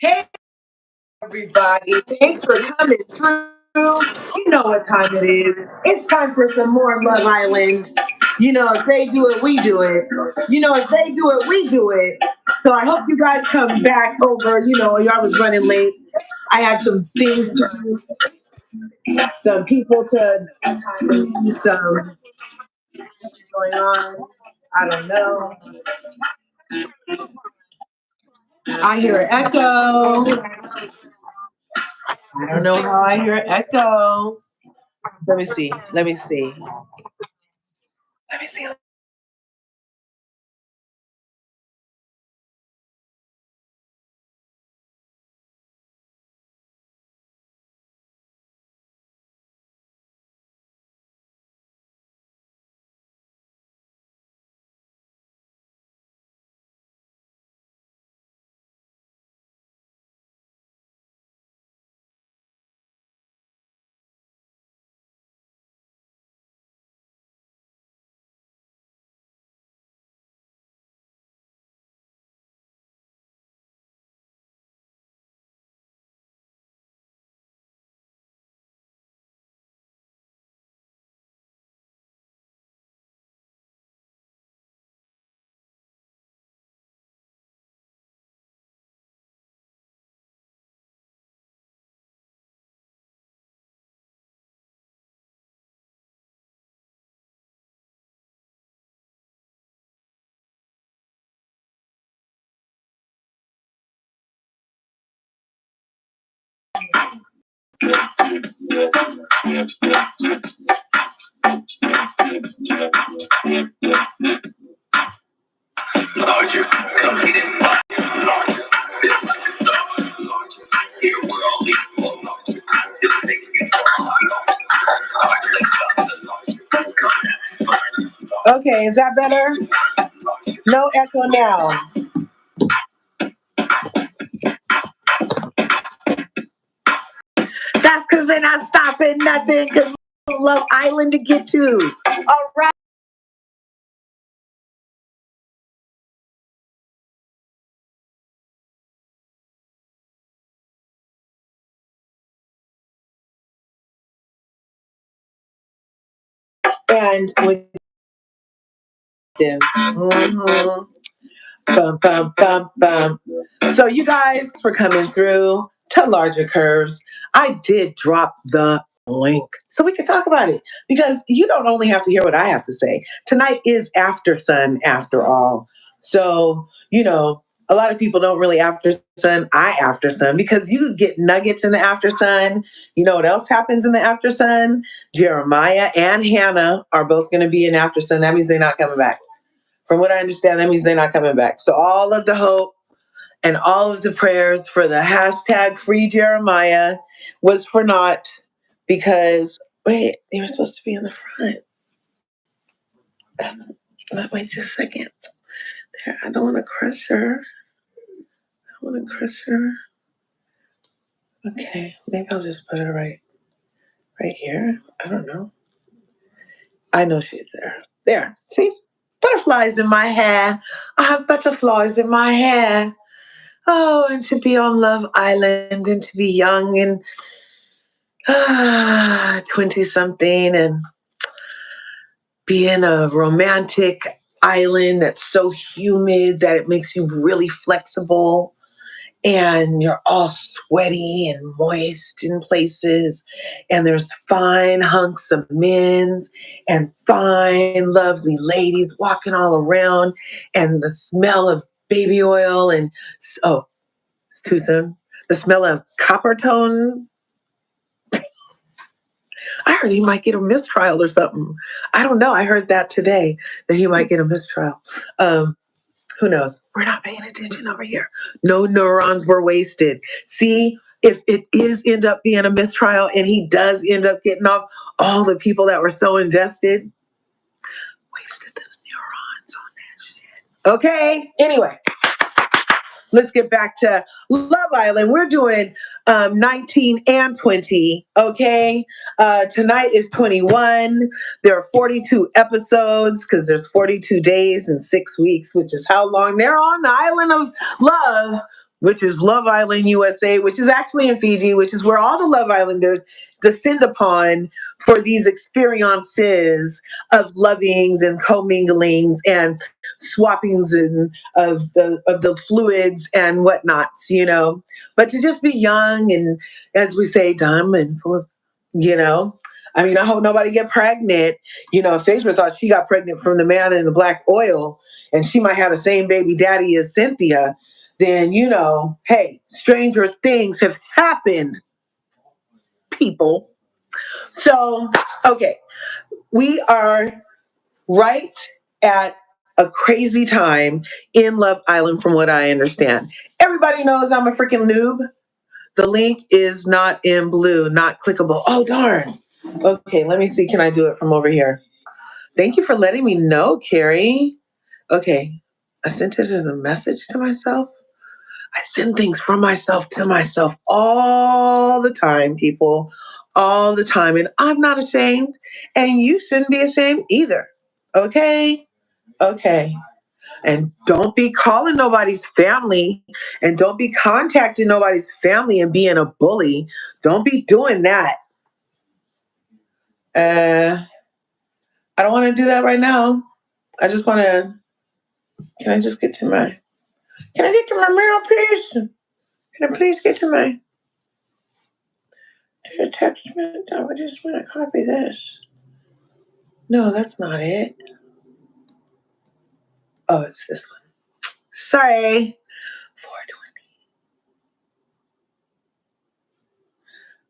Hey, everybody. Thanks for coming through. You know what time it is. It's time for some more Love Island. You know, if they do it, we do it. You know, if they do it, we do it. So I hope you guys come back over. You know, y'all was running late. I had some things to do, some people to see, some going on. I don't know. I hear an echo. I don't know how I hear an echo. Let me see. Let me see. Let me see. Larger, come get it. Larger, feel like a star. Larger, here we're all equal. Larger, just take it larger. Hard like sauce, larger. Come at. Okay, is that better? No echo now. That's because they're not stopping nothing because Love Island to get to. All right. And with them. Mm-hmm. Bum, bum, bum, bum. So you guys for coming through to LRGA Curves. I did drop the link so we can talk about it because you don't only have to hear what I have to say. Tonight is after sun after all. So, you know, a lot of people don't really after sun. I after sun because you get nuggets in the after sun. You know what else happens in the after sun? Jeremiah and Hannah are both going to be in after sun. That means they're not coming back. From what I understand, that means they're not coming back. So all of the hope and all of the prayers for the hashtag free Jeremiah was for naught because, wait, they were supposed to be in the front. Wait just a second. There, I don't want to crush her. I don't want to crush her. Okay, maybe I'll just put her right here. I don't know. I know she's there. There, see? Butterflies in my hair. I have butterflies in my hair. Oh, and to be on Love Island and to be young and 20 something and be in a romantic island that's so humid that it makes you really flexible and you're all sweaty and moist in places and there's fine hunks of men's and fine lovely ladies walking all around and the smell of baby oil and oh, it's too soon. The smell of copper tone. I heard he might get a mistrial or something. I don't know. I heard that today that he might get a mistrial. Who knows? We're not paying attention over here. No neurons were wasted. See, if it is end up being a mistrial and he does end up getting off, all the people that were so invested wasted the neurons on that shit. Okay. Anyway, let's get back to Love Island. We're doing 19 and 20. Okay. Tonight is 21. There are 42 episodes because there's 42 days and 6 weeks, which is how long they're on the island of love, which is Love Island, USA, which is actually in Fiji, which is where all the Love Islanders descend upon for these experiences of lovings and comminglings and swappings and of the fluids and whatnots, But to just be young and, as we say, dumb and full of, I mean, I hope nobody get pregnant. If Phaedra thought she got pregnant from the man in the black oil and she might have the same baby daddy as Cynthia, then, hey, stranger things have happened, people. So, okay, we are right at a crazy time in Love Island, from what I understand. Everybody knows I'm a freaking noob. The link is not in blue, not clickable. Oh, darn. Okay, let me see. Can I do it from over here? Thank you for letting me know, Carrie. Okay, I sent it as a message to myself. I send things from myself to myself all the time, people, all the time. And I'm not ashamed, and you shouldn't be ashamed either. Okay? Okay. And don't be calling nobody's family and don't be contacting nobody's family and being a bully. Don't be doing that. I don't want to do that right now. I just want to, can I just get to my, can I get to my mail, please? Can I please get to my attachment? I just want to copy this. No, that's not it. Oh, it's this one. Sorry. 420.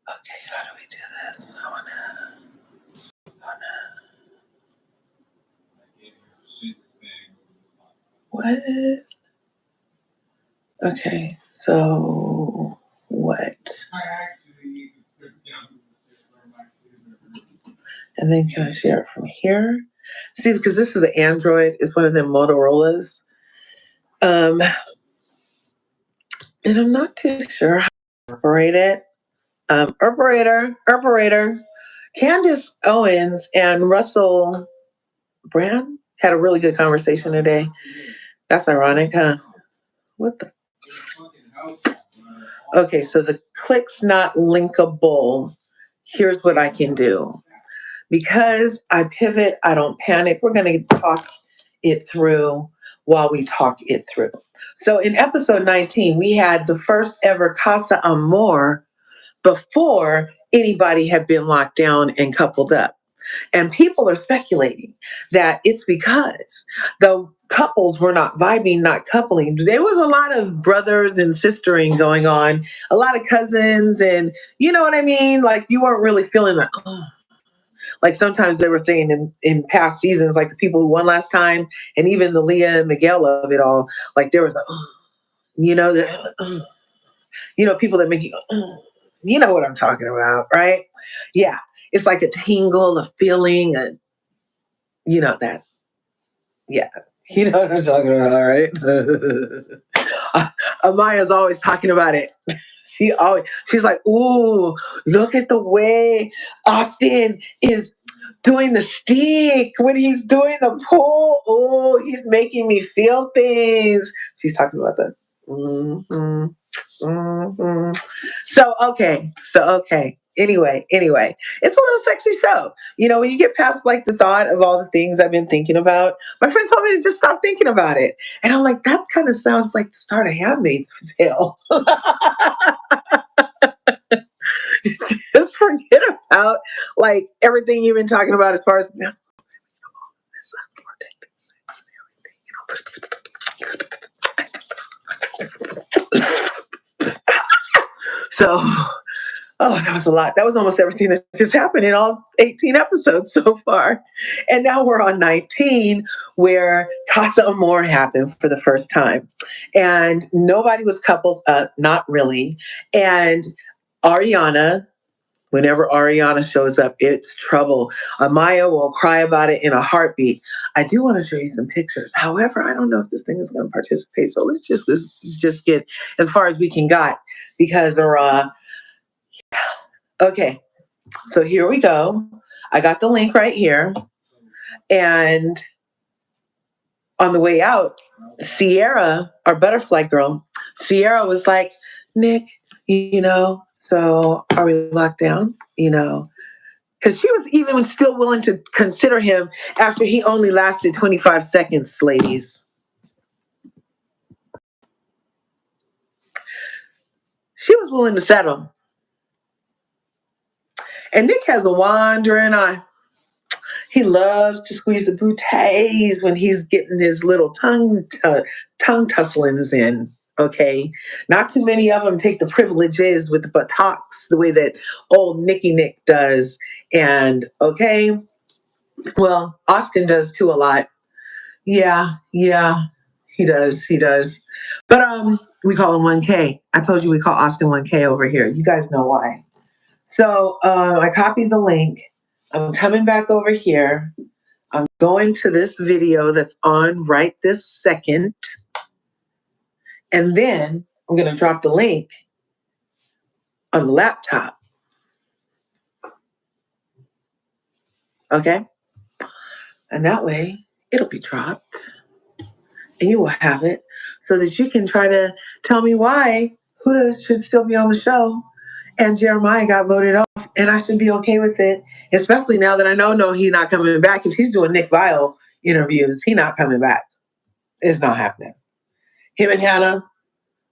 Okay, how do we do this? What? Okay, so what? And then can I share it from here? See, because this is an Android, it's one of them Motorola's. And I'm not too sure how to operate it. Operator. Candace Owens and Russell Brand had a really good conversation today. That's ironic, huh? What the? Okay, so the click's not linkable. Here's what I can do. Because I pivot, I don't panic. We're going to talk it through while we talk it through. So in episode 19, we had the first ever Casa Amor before anybody had been locked down and coupled up. And people are speculating that it's because the couples were not vibing, not coupling. There was a lot of brothers and sistering going on, a lot of cousins, and you know what I mean? Like you weren't really feeling like, oh. Like sometimes they were saying in past seasons, like the people who won last time, and even the Leah and Miguel of it all, like there was a, people that make you, you know what I'm talking about, right? Yeah, it's like a tingle, a feeling, that, yeah, you know what I'm talking about, right? Amaya's always talking about it. She's like, ooh, look at the way Austin is doing the stick when he's doing the pull. Oh, he's making me feel things. She's talking about that. Mm-hmm. Mm-hmm. So okay. Anyway, it's a little sexy show. When you get past like the thought of all the things I've been thinking about, my friends told me to just stop thinking about it. And I'm like, that kind of sounds like the start of Handmaid's Tale. Just forget about like everything you've been talking about as far as so that was a lot. That was almost everything that just happened in all 18 episodes so far. And now we're on 19, where Casa Amor happened for the first time. And nobody was coupled up, not really. And Ariana, Whenever Ariana shows up, it's trouble. Amaya will cry about it in a heartbeat. I do want to show you some pictures. However, I don't know if this thing is going to participate. So let's just get as far as we can got because okay. So here we go. I got the link right here. And on the way out, Sierra, our butterfly girl, Sierra was like, Nick, so are we locked down? Because she was even still willing to consider him after he only lasted 25 seconds, ladies. She was willing to settle. And Nick has a wandering eye. He loves to squeeze the bouteilles when he's getting his little tongue tusslings in. Okay, not too many of them take the privileges with the buttocks the way that old Nicky Nick does. And okay, well, Austin does too a lot. Yeah, he does. But we call him 1K. I told you we call Austin 1K over here. You guys know why. So I copied the link. I'm coming back over here. I'm going to this video that's on right this second. And then I'm going to drop the link on the laptop. Okay? And that way it'll be dropped and you will have it so that you can try to tell me why Huda should still be on the show and Jeremiah got voted off and I should be okay with it, especially now that I know he's not coming back. If he's doing Nick Viall interviews, he's not coming back. It's not happening. Him and Hannah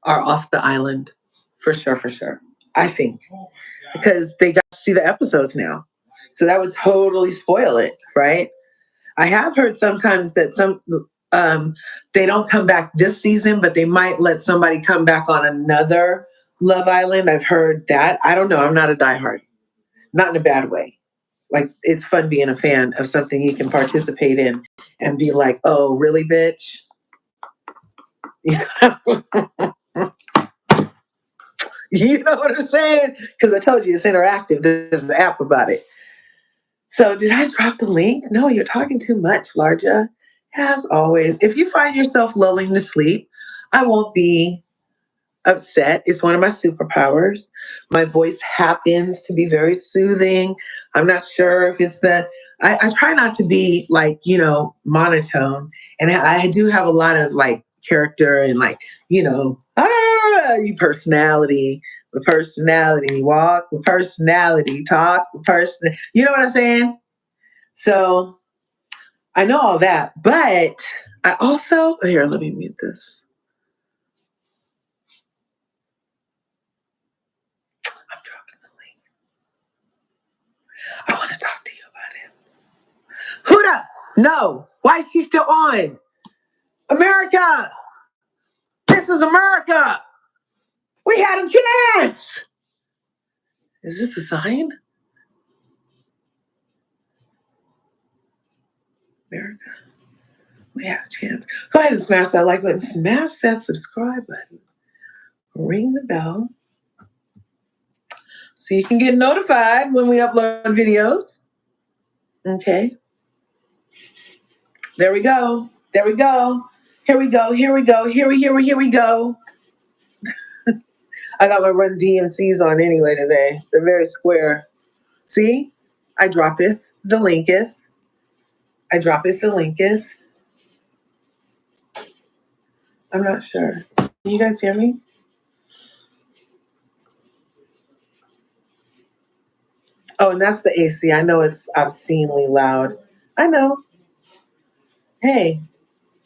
are off the island for sure. I think because they got to see the episodes now. So that would totally spoil it, right? I have heard sometimes that they don't come back this season, but they might let somebody come back on another Love Island. I've heard that. I don't know. I'm not a diehard, not in a bad way. Like it's fun being a fan of something you can participate in and be like, oh, really, bitch? You know what I'm saying? Because I told you it's interactive. There's an app about it. So did I drop the link? No, you're talking too much, Larja. As always, if you find yourself lulling to sleep, I won't be upset. It's one of my superpowers. My voice happens to be very soothing. I'm not sure if it's I try not to be like, monotone. And I do have a lot of like character and like, personality with personality, walk with personality, talk with person. You know what I'm saying? So I know all that, but I also, here, let me mute this. I'm dropping the link. I want to talk to you about it. Huda, no. Why is she still on? America. This is America. We had a chance. Is this a sign? America. We had a chance. Go ahead and smash that like button. Smash that subscribe button. Ring the bell so you can get notified when we upload videos. Okay. There we go. Here we go. Here we go. I got my Run DMCs on anyway today. They're very square. See? I droppeth the linketh. I'm not sure. Can you guys hear me? Oh, and that's the AC. I know it's obscenely loud. I know. Hey,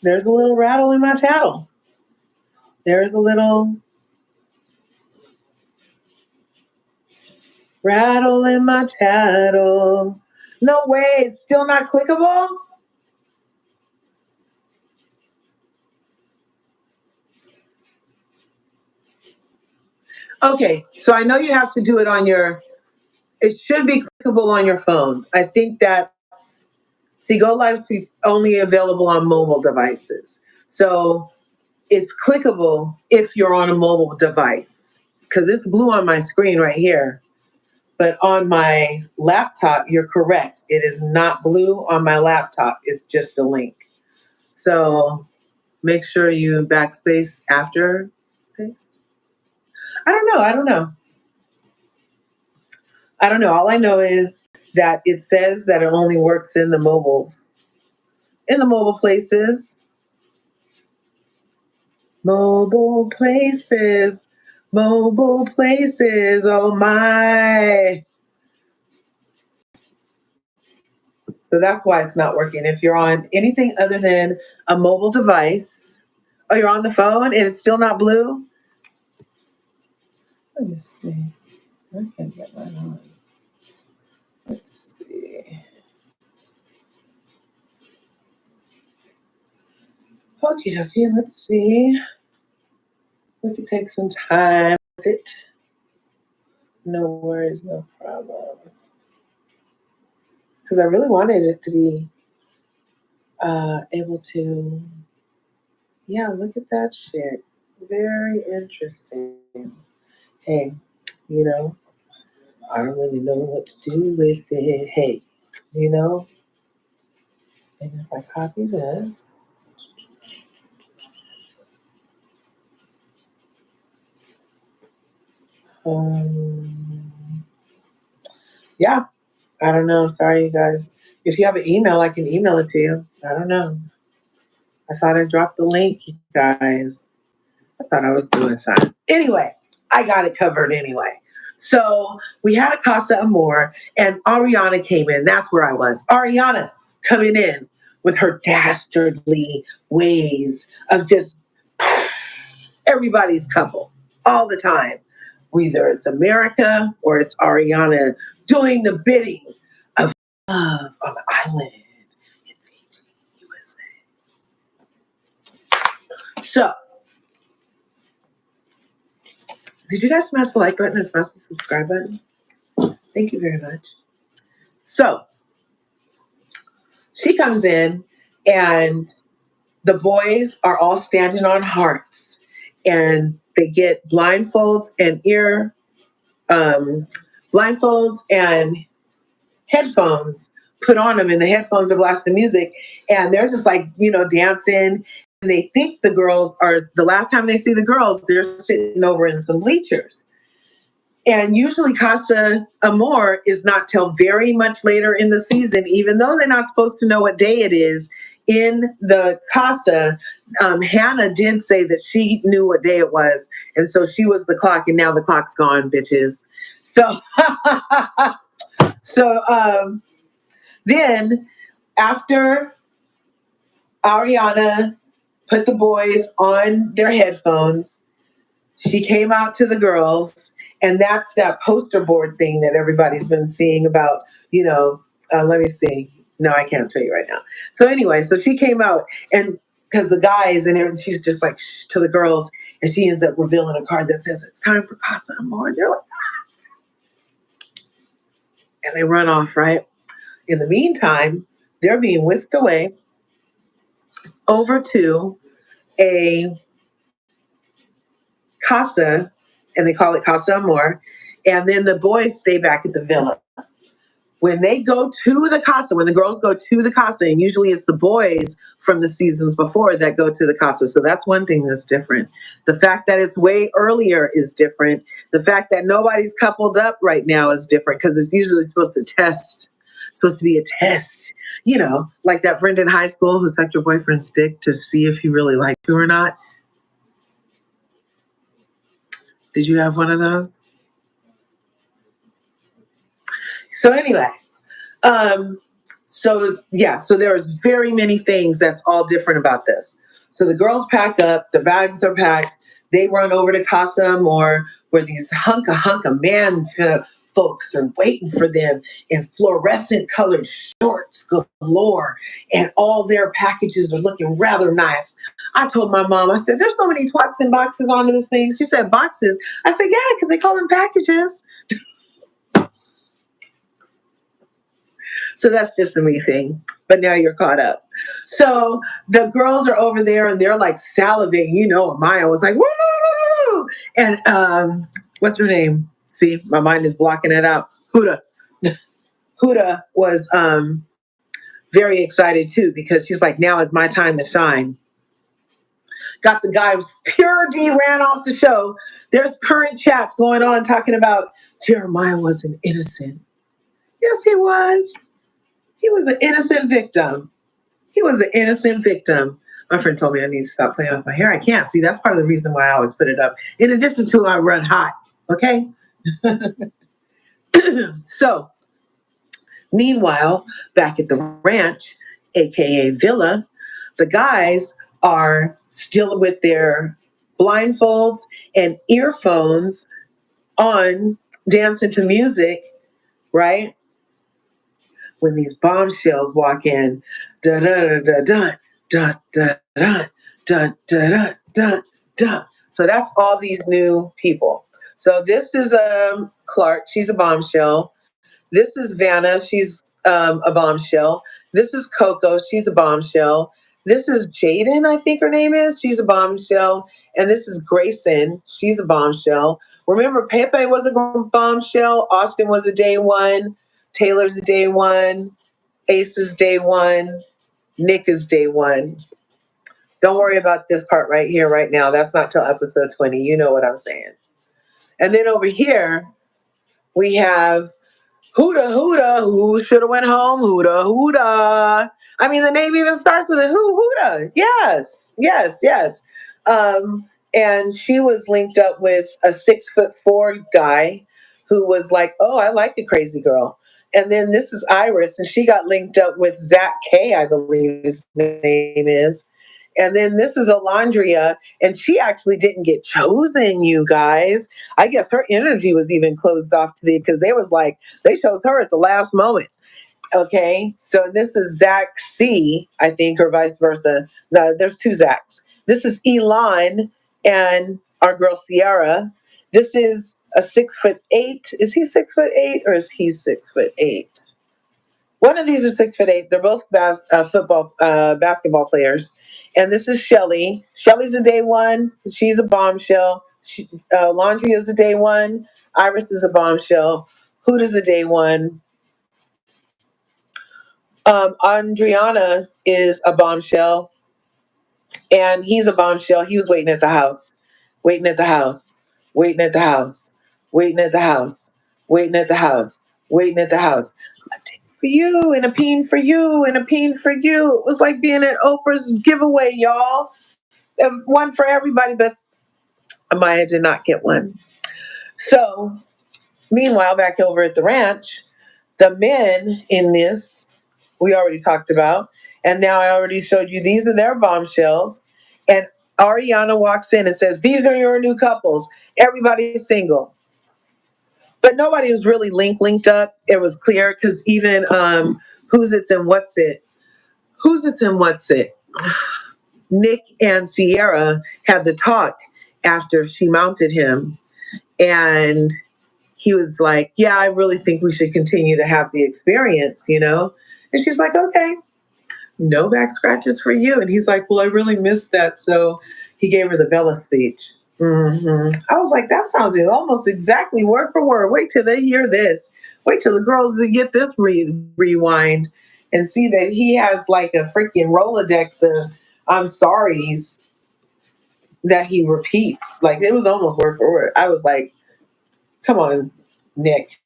there's a little rattle in my tattle. There's a little rattle in my tattle. No way, it's still not clickable? Okay, so I know you have to do it on it should be clickable on your phone. I think that's, see, Go Live is only available on mobile devices. So it's clickable if you're on a mobile device because it's blue on my screen right here. But on my laptop, you're correct. It is not blue on my laptop. It's just a link. So make sure you backspace after paste. I don't know. I don't know. I don't know. All I know is that it says that it only works in the mobiles. In the mobile places. Mobile places. Mobile places. Oh my. So that's why it's not working. If you're on anything other than a mobile device, or you're on the phone and it's still not blue, let me see. I can't get mine on. Let's see. Okie dokie, let's see. We could take some time with it. No worries, no problems. Because I really wanted it to be able to, yeah, look at that shit. Very interesting. Hey, you know, I don't really know what to do with it. Hey, you know, and if I copy this, um, yeah, I don't know. Sorry, you guys. If you have an email, I can email it to you. I don't know. I thought I dropped the link, you guys. I thought I was doing something. Anyway, I got it covered anyway. So we had a Casa Amor, and Ariana came in. That's where I was. Ariana coming in with her dastardly ways of just everybody's couple all the time. Either it's America or it's Ariana doing the bidding of love on the island in Fiji, USA. So, did you guys smash the like button and smash the subscribe button? Thank you very much. So, she comes in and the boys are all standing on hearts and they get blindfolds and headphones put on them, and the headphones are blasting music, and they're just like, dancing. And they think the girls are, the last time they see the girls, they're sitting over in some bleachers. And usually Casa Amor is not till very much later in the season, even though they're not supposed to know what day it is. In the Casa, Hannah did say that she knew what day it was. And so she was the clock, and now the clock's gone, bitches. So, so then after Ariana put the boys on their headphones, she came out to the girls, and that's that poster board thing that everybody's been seeing about, let me see. No, I can't tell you right now. So anyway, so she came out, and because the guys and everything, she's just like shh, to the girls, and she ends up revealing a card that says, "It's time for Casa Amor." And they're like, and they run off, right? In the meantime, they're being whisked away over to a casa, and they call it Casa Amor. And then the boys stay back at the villa. When they go to the casa, when the girls go to the casa, and usually it's the boys from the seasons before that go to the casa. So that's one thing that's different. The fact that it's way earlier is different. The fact that nobody's coupled up right now is different because it's usually supposed to be a test, like that friend in high school who sucked your boyfriend's dick to see if he really liked you or not. Did you have one of those? So anyway, Um, so there's very many things that's all different about this. So the girls pack up, the bags are packed, they run over to Casa Amor, where these hunka man folks are waiting for them in fluorescent colored shorts galore, and all their packages are looking rather nice. I told my mom, I said, "There's so many twats and boxes onto this thing." She said, "Boxes?" I said, "Yeah, because they call them packages." So that's just a me thing. But now you're caught up. So the girls are over there and they're like salivating. Maya was like, woo! And what's her name? See, my mind is blocking it out. Huda. Huda was very excited too because she's like, now is my time to shine. Got the guy pure D ran off the show. There's current chats going on talking about Jeremiah wasn't innocent. Yes, he was. He was an innocent victim. He was an innocent victim. My friend told me I need to stop playing with my hair. I can't. See, that's part of the reason why I always put it up. In addition to I run hot. Okay? So, meanwhile, back at the ranch, aka Villa, the guys are still with their blindfolds and earphones on, dancing to music, right? When these bombshells walk in, da da da da da da da da da da da da. So that's all these new people. So this is Clark. She's a bombshell. This is Vanna. She's a bombshell. This is Coco. She's a bombshell. This is Jaden, I think her name is. She's a bombshell. And this is Grayson. She's a bombshell. Remember, Pepe was a bombshell. Austin was a day one. Taylor's a day one. Ace is day one. Nick is day one. Don't worry about this part right here, right now. That's not till episode 20. You know what I'm saying. And then over here, we have Huda Huda, who should have went home. Huda Huda. I mean, the name even starts with a who. Huda. Yes, yes, yes. And she was linked up with a 6'4" guy who was like, "Oh, I like a crazy girl." And then this is Iris, and she got linked up with Zach K, I believe his name is. And then this is Alondria, and she actually didn't get chosen, you guys. I guess her energy was even closed off to the, because they was like, they chose her at the last moment. Okay, so this is Zach C, I think, or vice versa. No, there's two Zachs. This is Elon and our girl Sierra. This is a 6'8". Is he 6'8" or is he 6'8"? One of these are 6'8". They're both basketball players. And this is Shelly. Shelly's a day one. She's a bombshell. Laundry is a day one. Iris is a bombshell. Hoot is a day one. Andriana is a bombshell. And he's a bombshell. He was waiting at the house. Waiting at the house. Waiting at the house. Waiting at the house. Waiting at the house. Waiting at the house. For you and a peen for you and a peen for you. It was like being at Oprah's giveaway, y'all. One for everybody, but Amaya did not get one. So, meanwhile, back over at the ranch, the men in this we already talked about, and now I already showed you these are their bombshells. And Ariana walks in and says, "These are your new couples. Everybody's single." But nobody was really linked up. It was clear because even Who's It's and What's It, Who's It's and What's It, Nick and Sierra had the talk after she mounted him. And he was like, "Yeah, I really think we should continue to have the experience, you know?" And she's like, "Okay, no back scratches for you." And he's like, "Well, I really missed that." So he gave her the Bella speech. I was like, that sounds almost exactly word for word. Wait till they hear this. Wait till the girls get this rewind and see that he has like a freaking Rolodex of "I'm sorry's" that he repeats. Like it was almost word for word. I was like, come on, Nick.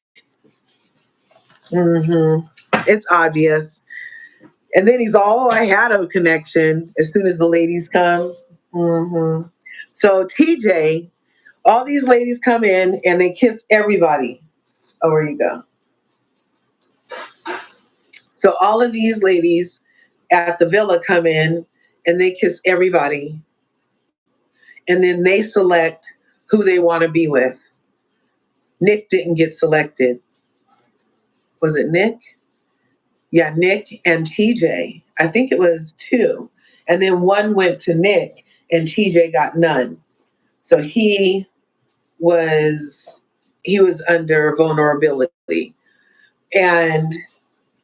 It's obvious. And then he's all, "Oh, I had a connection" as soon as the ladies come. So TJ, all these ladies come in and they kiss everybody. Oh, where you go. So all of these ladies at the villa come in and they kiss everybody. And then they select who they want to be with. Nick didn't get selected. Was it Nick? Yeah, Nick and TJ. I think it was two. And then one went to Nick and TJ got none. So was he was under vulnerability. And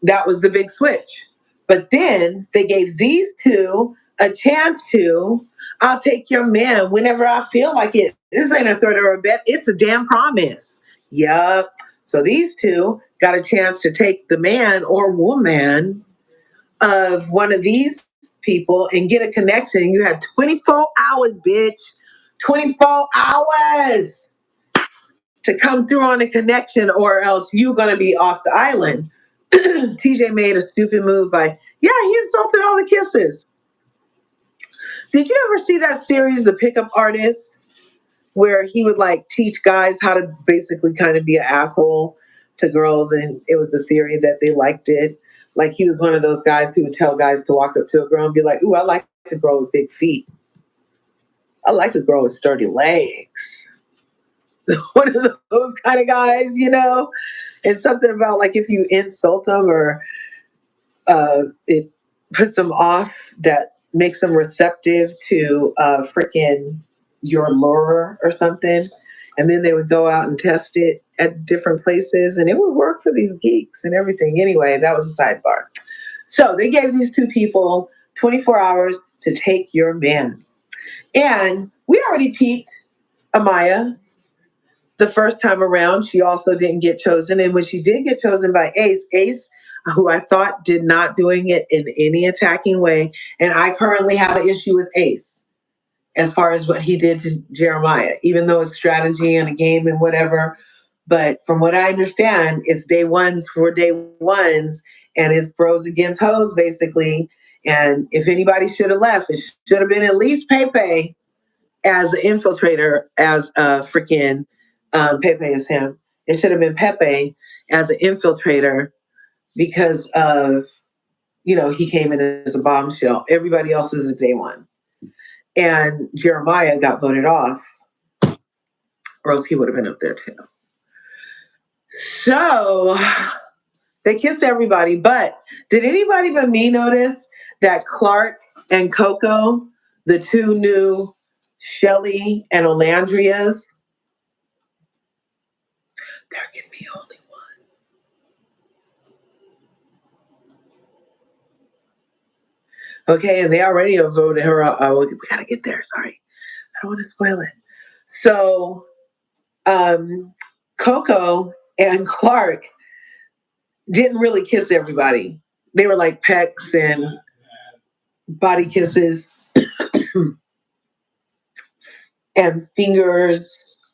that was the big switch. But then they gave these two a chance to, "I'll take your man whenever I feel like it." This ain't a threat or a bet. It's a damn promise. Yup. So these two got a chance to take the man or woman of one of these people and get a connection. You had 24 hours, bitch. 24 hours to come through on a connection, or else you're going to be off the island. TJ made a stupid move by, yeah, he insulted all the kisses. Did you ever see that series, The Pickup Artist, where he would like teach guys how to basically kind of be an asshole to girls, and it was the theory that they liked it. Like he was one of those guys who would tell guys to walk up to a girl and be like, "Ooh, I like a girl with big feet. I like a girl with sturdy legs." One of those kind of guys, you know? And something about like if you insult them or it puts them off, that makes them receptive to freaking your lure or something. And then they would go out and test it at different places, and it would work for these geeks and everything. Anyway, that was a sidebar. So they gave these two people 24 hours to take your man. And we already peeped Amaya the first time around. She also didn't get chosen. And when she did get chosen by Ace, who I thought did not doing it in any attacking way. And I currently have an issue with Ace as far as what he did to Jeremiah, even though it's strategy and a game and whatever. But from what I understand, it's day ones for day ones, and it's bros against hoes, basically. And if anybody should have left, it should have been at least Pepe as an infiltrator, as a freaking Pepe is him. It should have been Pepe as an infiltrator because of, he came in as a bombshell. Everybody else is a day one. And Jeremiah got voted off, or else he would have been up there too. So they kissed everybody, but did anybody but me notice that Clark and Coco, the two new Shelly and Olandrias, there can be only one. Okay, and they already have voted her out. We gotta get there. Sorry, I don't want to spoil it. So, Coco and Clark didn't really kiss everybody. They were like pecks and body kisses and fingers,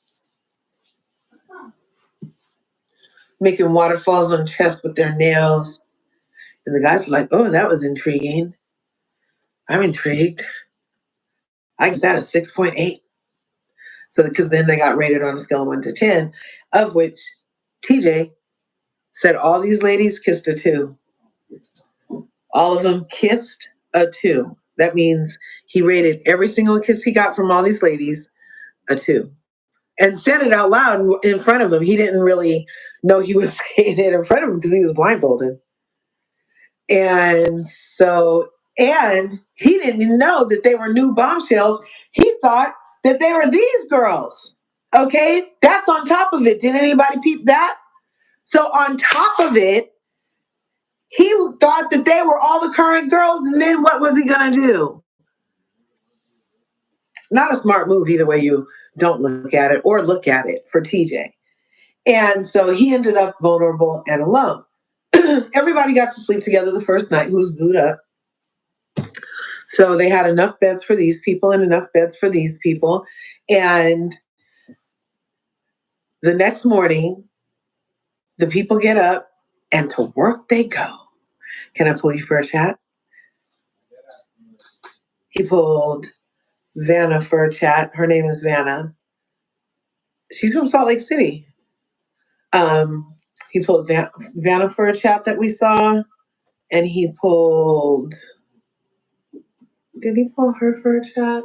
making waterfalls on chest with their nails. And the guys were like, "Oh, that was intriguing. I'm intrigued. I give that a 6.8." So, because then they got rated on a scale of 1 to 10, of which TJ said all these ladies kissed a 2. All of them kissed a 2. That means he rated every single kiss he got from all these ladies a 2. And said it out loud in front of them. He didn't really know he was saying it in front of him because he was blindfolded. And he didn't even know that they were new bombshells. He thought that they were these girls. Okay, that's on top of it. Did anybody peep that? So on top of it, he thought that they were all the current girls, and then what was he gonna do? Not a smart move either way you don't look at it or look at it for TJ. And so he ended up vulnerable and alone. Everybody got to sleep together the first night who was booed up. So they had enough beds for these people and enough beds for these people. And the next morning, the people get up and to work they go. Can I pull you for a chat? He pulled Vanna for a chat. Her name is Vanna. She's from Salt Lake City. He pulled Vanna for a chat that we saw. And he pulled, did he pull her for a chat?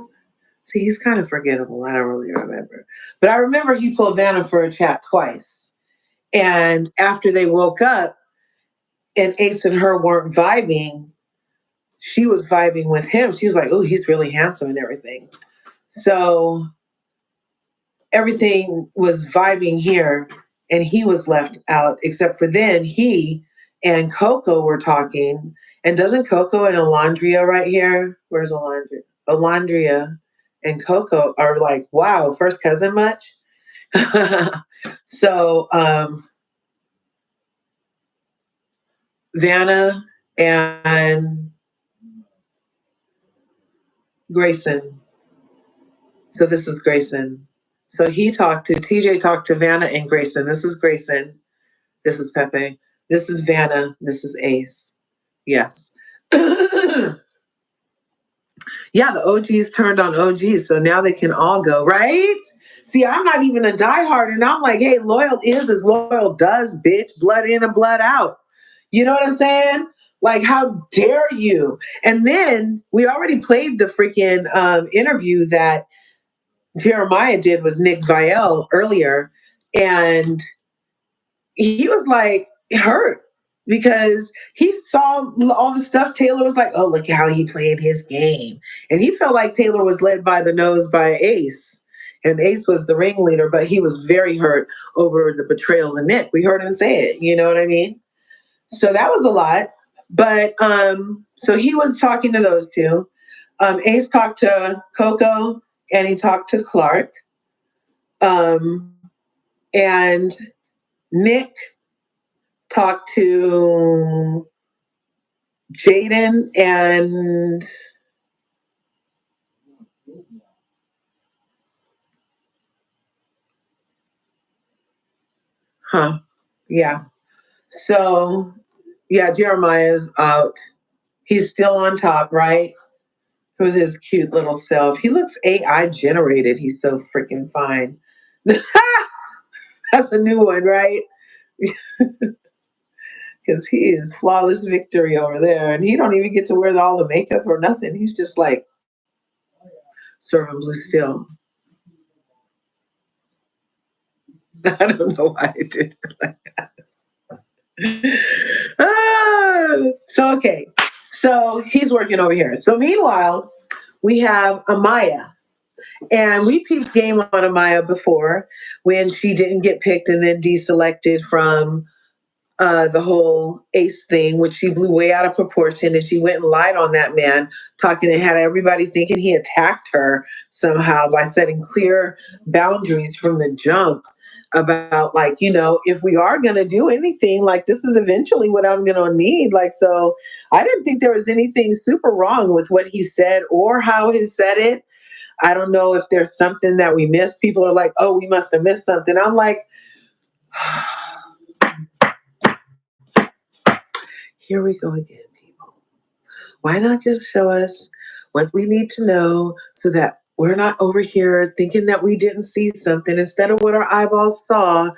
See, he's kind of forgettable. I don't really remember. But I remember he pulled Vanna for a chat twice. And after they woke up and Ace and her weren't vibing, she was vibing with him. She was like, "Oh, he's really handsome and everything." So everything was vibing here and he was left out, except for then he and Coco were talking. And doesn't Coco and Alondria right here? Where's Alondria? Alondria and Coco are like, wow, first cousin much? So Vanna and Grayson. So this is Grayson. So TJ talked to Vanna and Grayson. This is Grayson. This is Pepe. This is Vanna. This is Ace. Yes. Yeah, the OGs turned on OGs, so now they can all go, right? See, I'm not even a diehard, and I'm like, hey, loyal is as loyal does, bitch. Blood in and blood out. You know what I'm saying? Like, how dare you? And then we already played the freaking interview that Jeremiah did with Nick Vielle earlier, and he was like hurt because he saw all the stuff. Taylor was like, oh, look how he played his game. And he felt like Taylor was led by the nose by Ace. And Ace was the ringleader, but he was very hurt over the betrayal of Nick. We heard him say it, you know what I mean? So that was a lot. But so he was talking to those two. Ace talked to Coco and he talked to Clark. And Nick talked to Jaden and yeah. So yeah, Jeremiah's out. He's still on top, right? With his cute little self. He looks AI generated. He's so freaking fine. That's a new one, right? Because he is flawless victory over there, and he don't even get to wear all the makeup or nothing. He's just like serving blue steel. I don't know why I did it like that. So okay, so he's working over here. So meanwhile, we have Amaya. And we peeped game on Amaya before when she didn't get picked and then deselected from the whole Ace thing, which she blew way out of proportion. And she went and lied on that man, talking and had everybody thinking he attacked her somehow by setting clear boundaries from the jump about, like, you know, if we are going to do anything, like, this is eventually what I'm going to need. Like, so I didn't think there was anything super wrong with what he said or how he said it. I don't know if there's something that we missed. People are like, oh, we must have missed something. I'm like, here we go again, people. Why not just show us what we need to know so that we're not over here thinking that we didn't see something instead of what our eyeballs saw,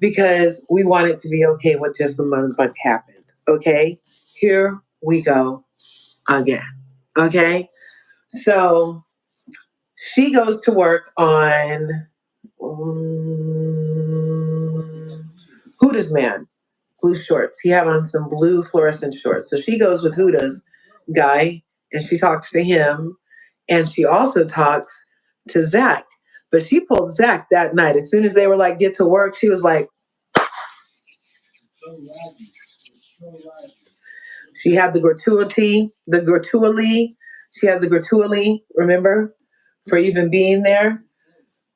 because we want it to be okay what just the motherfucker happened. Okay? Here we go again. Okay? So she goes to work on Huda's man, blue shorts. He had on some blue fluorescent shorts. So she goes with Huda's guy and she talks to him. And she also talks to Zach. But she pulled Zach that night. As soon as they were like, get to work, she was like, she had the gratuity, she had the gratuity, remember, for even being there.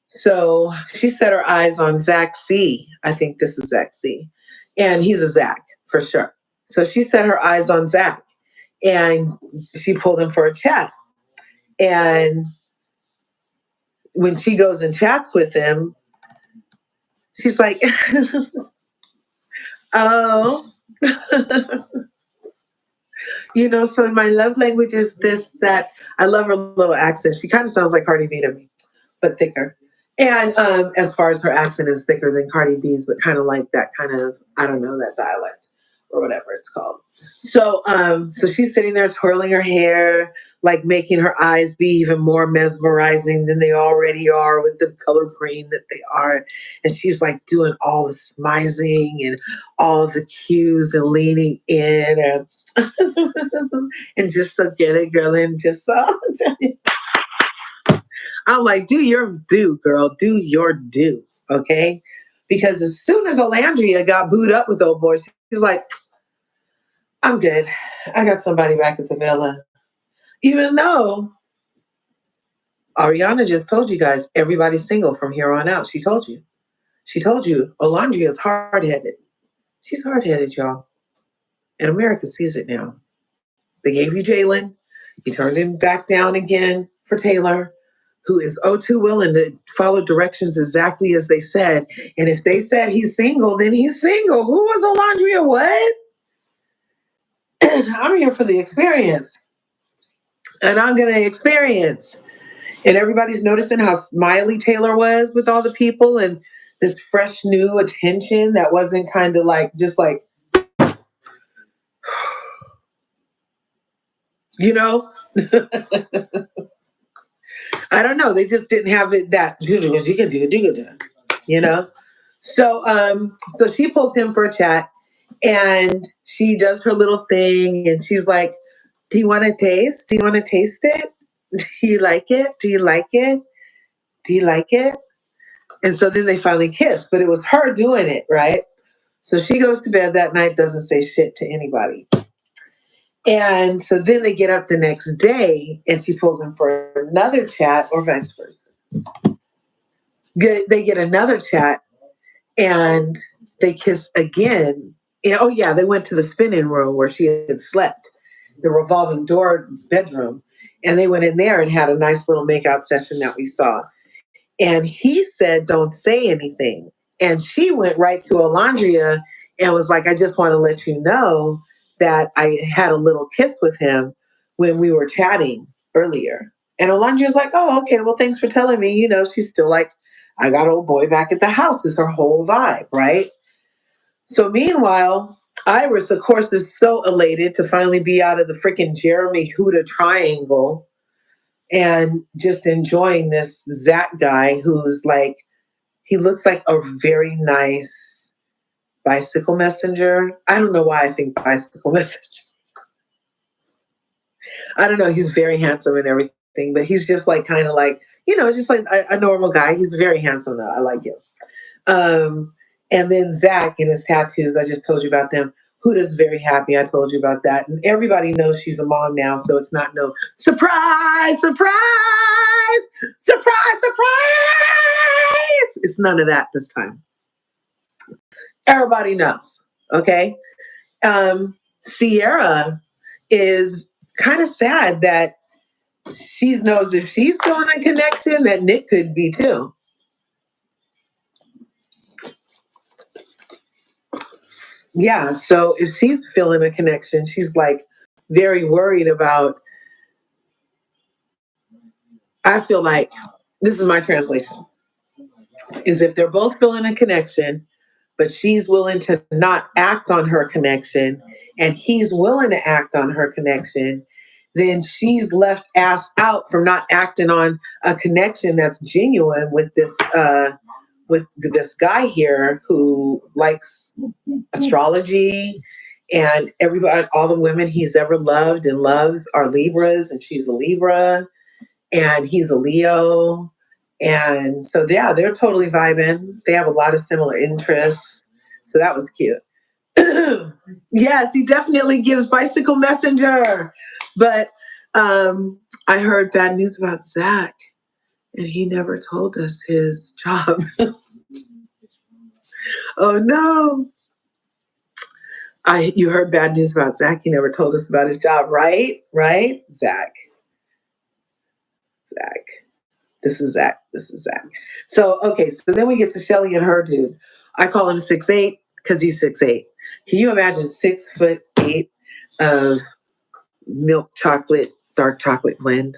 So she set her eyes on Zach C. I think this is Zach C. And he's a Zach for sure. So she set her eyes on Zach and she pulled him for a chat. And when she goes and chats with him, she's like, oh, you know, so my love language is this, that. I love her little accent. She kind of sounds like Cardi B to me, but thicker. And as far as her accent is thicker than Cardi B's, but kind of like that kind of, I don't know, that dialect or whatever it's called. So she's sitting there twirling her hair, like making her eyes be even more mesmerizing than they already are with the color green that they are. And she's like doing all the smizing and all the cues and leaning in and and just so get it, girl, and just so I'm like, do your do, girl. Do your do. Okay? Because as soon as Olandria got booed up with old boy, she's like, I'm good. I got somebody back at the villa. Even though Ariana just told you guys everybody's single from here on out. She told you. She told you Olandria is hard headed. She's hard headed, y'all. And America sees it now. They gave you Jalen. You turned him back down again for Taylor, who is oh too willing to follow directions exactly as they said. And if they said he's single, then he's single. Who was Olandria? What? I'm here for the experience. And I'm going to experience. And everybody's noticing how smiley Taylor was with all the people and this fresh new attention that wasn't kind of like, just like, you know? I don't know. They just didn't have it that, you know? So she pulls him for a chat and she does her little thing and she's like, do you want to taste? Do you want to taste it? Do you like it? Do you like it? Do you like it? And so then they finally kiss, but it was her doing it, right? So she goes to bed that night, doesn't say shit to anybody. And so then they get up the next day and she pulls him for another chat or vice versa. They get another chat and they kiss again. And, oh, yeah, they went to the spinning room where she had slept, the revolving door bedroom. And they went in there and had a nice little makeout session that we saw. And he said, don't say anything. And she went right to Olandria and was like, I just want to let you know that I had a little kiss with him when we were chatting earlier. And Olandria's like, oh, okay, well, thanks for telling me. You know, she's still like, I got old boy back at the house is her whole vibe, right? So meanwhile, Iris, of course, is so elated to finally be out of the freaking Jeremy Huda triangle and just enjoying this Zach guy who's like, he looks like a very nice bicycle messenger. I don't know why I think bicycle messenger. I don't know. He's very handsome and everything, but he's just like kind of like, you know, just like a normal guy. He's very handsome though. I like him. And then Zach and his tattoos, I just told you about them. Huda's very happy. I told you about that. And everybody knows she's a mom now, so it's not no surprise, surprise, surprise, surprise. It's none of that this time. Everybody knows, okay? Sierra is kind of sad that she knows if she's feeling a connection, that Nick could be too. Yeah, so if she's feeling a connection, she's like very worried about. I feel like this is my translation is if they're both feeling a connection, but she's willing to not act on her connection and he's willing to act on her connection, then she's left ass out from not acting on a connection that's genuine with this guy here who likes astrology and everybody, all the women he's ever loved and loves are Libras and she's a Libra and he's a Leo. And so, yeah, they're totally vibing. They have a lot of similar interests. So that was cute. Yes, he definitely gives bicycle messenger. But I heard bad news about Zach, and he never told us his job. Oh no. You heard bad news about Zach. He never told us about his job, right? Right? Zach. This is Zach. This is Zach. So, okay, so then we get to Shelly and her dude. I call him 6'8" because he's 6'8". Can you imagine 6'8" of milk chocolate, dark chocolate blend?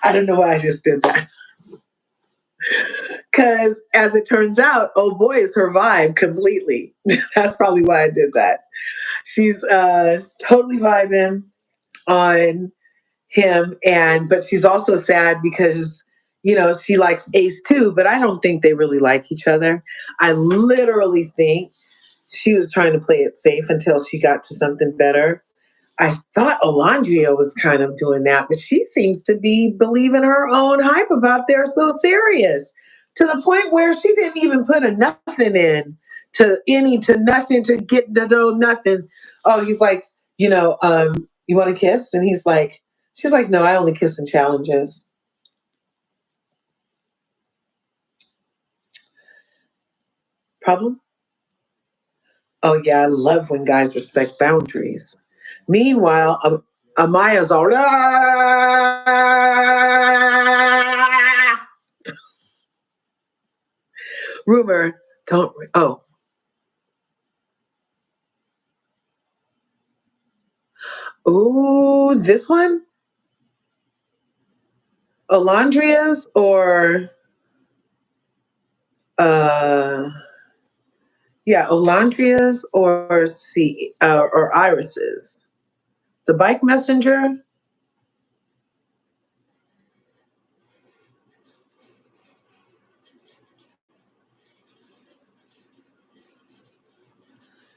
I don't know why I just did that. Because as it turns out, oh boy, is her vibe completely. That's probably why I did that. She's totally vibing on him, but she's also sad because she likes Ace too, but I don't think they really like each other. I literally think she was trying to play it safe until she got to something better. I thought Olandria was kind of doing that, but she seems to be believing her own hype about they're so serious to the point where she didn't even put a nothing in to nothing to get the nothing. Oh, he's like, you want to kiss? And she's like, no, I only kiss in challenges. Problem? Oh, yeah, I love when guys respect boundaries. Meanwhile, Amaya's all, "Ah!" Rumor, don't, oh, ooh, this one? Olandria's or, uh, yeah, Olandria's or Iris's. The bike messenger?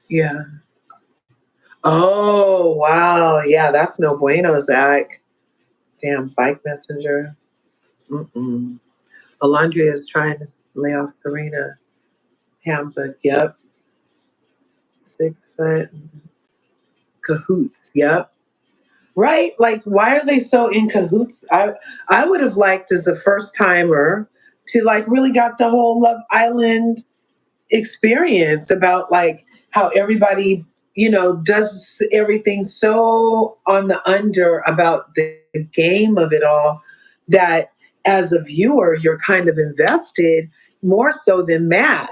Yeah. Oh, wow. Yeah, that's no bueno, Zach. Damn, bike messenger. Mm-mm. Alondria is trying to lay off Serena. Hamburg, yep. 6 foot. Cahoots, yep. Right? Like, why are they so in cahoots? I would have liked as a first timer to like really got the whole Love Island experience about like how everybody, does everything so on the under about the game of it all that as a viewer you're kind of invested more so than mad,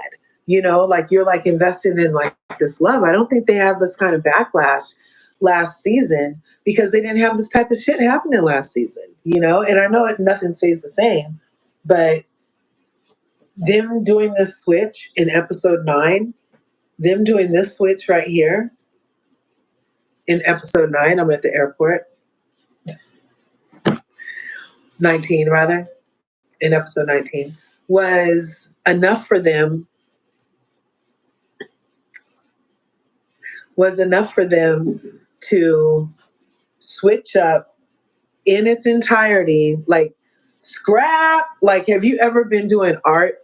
like you're like invested in like this love. I don't think they had this kind of backlash last season because they didn't have this type of shit happening last season, and I know nothing stays the same, but them doing this switch in episode 9, them doing this switch right here in episode 9, I'm at the airport, 19 rather, in episode 19, was enough for them to switch up in its entirety, like scrap. Like, have you ever been doing art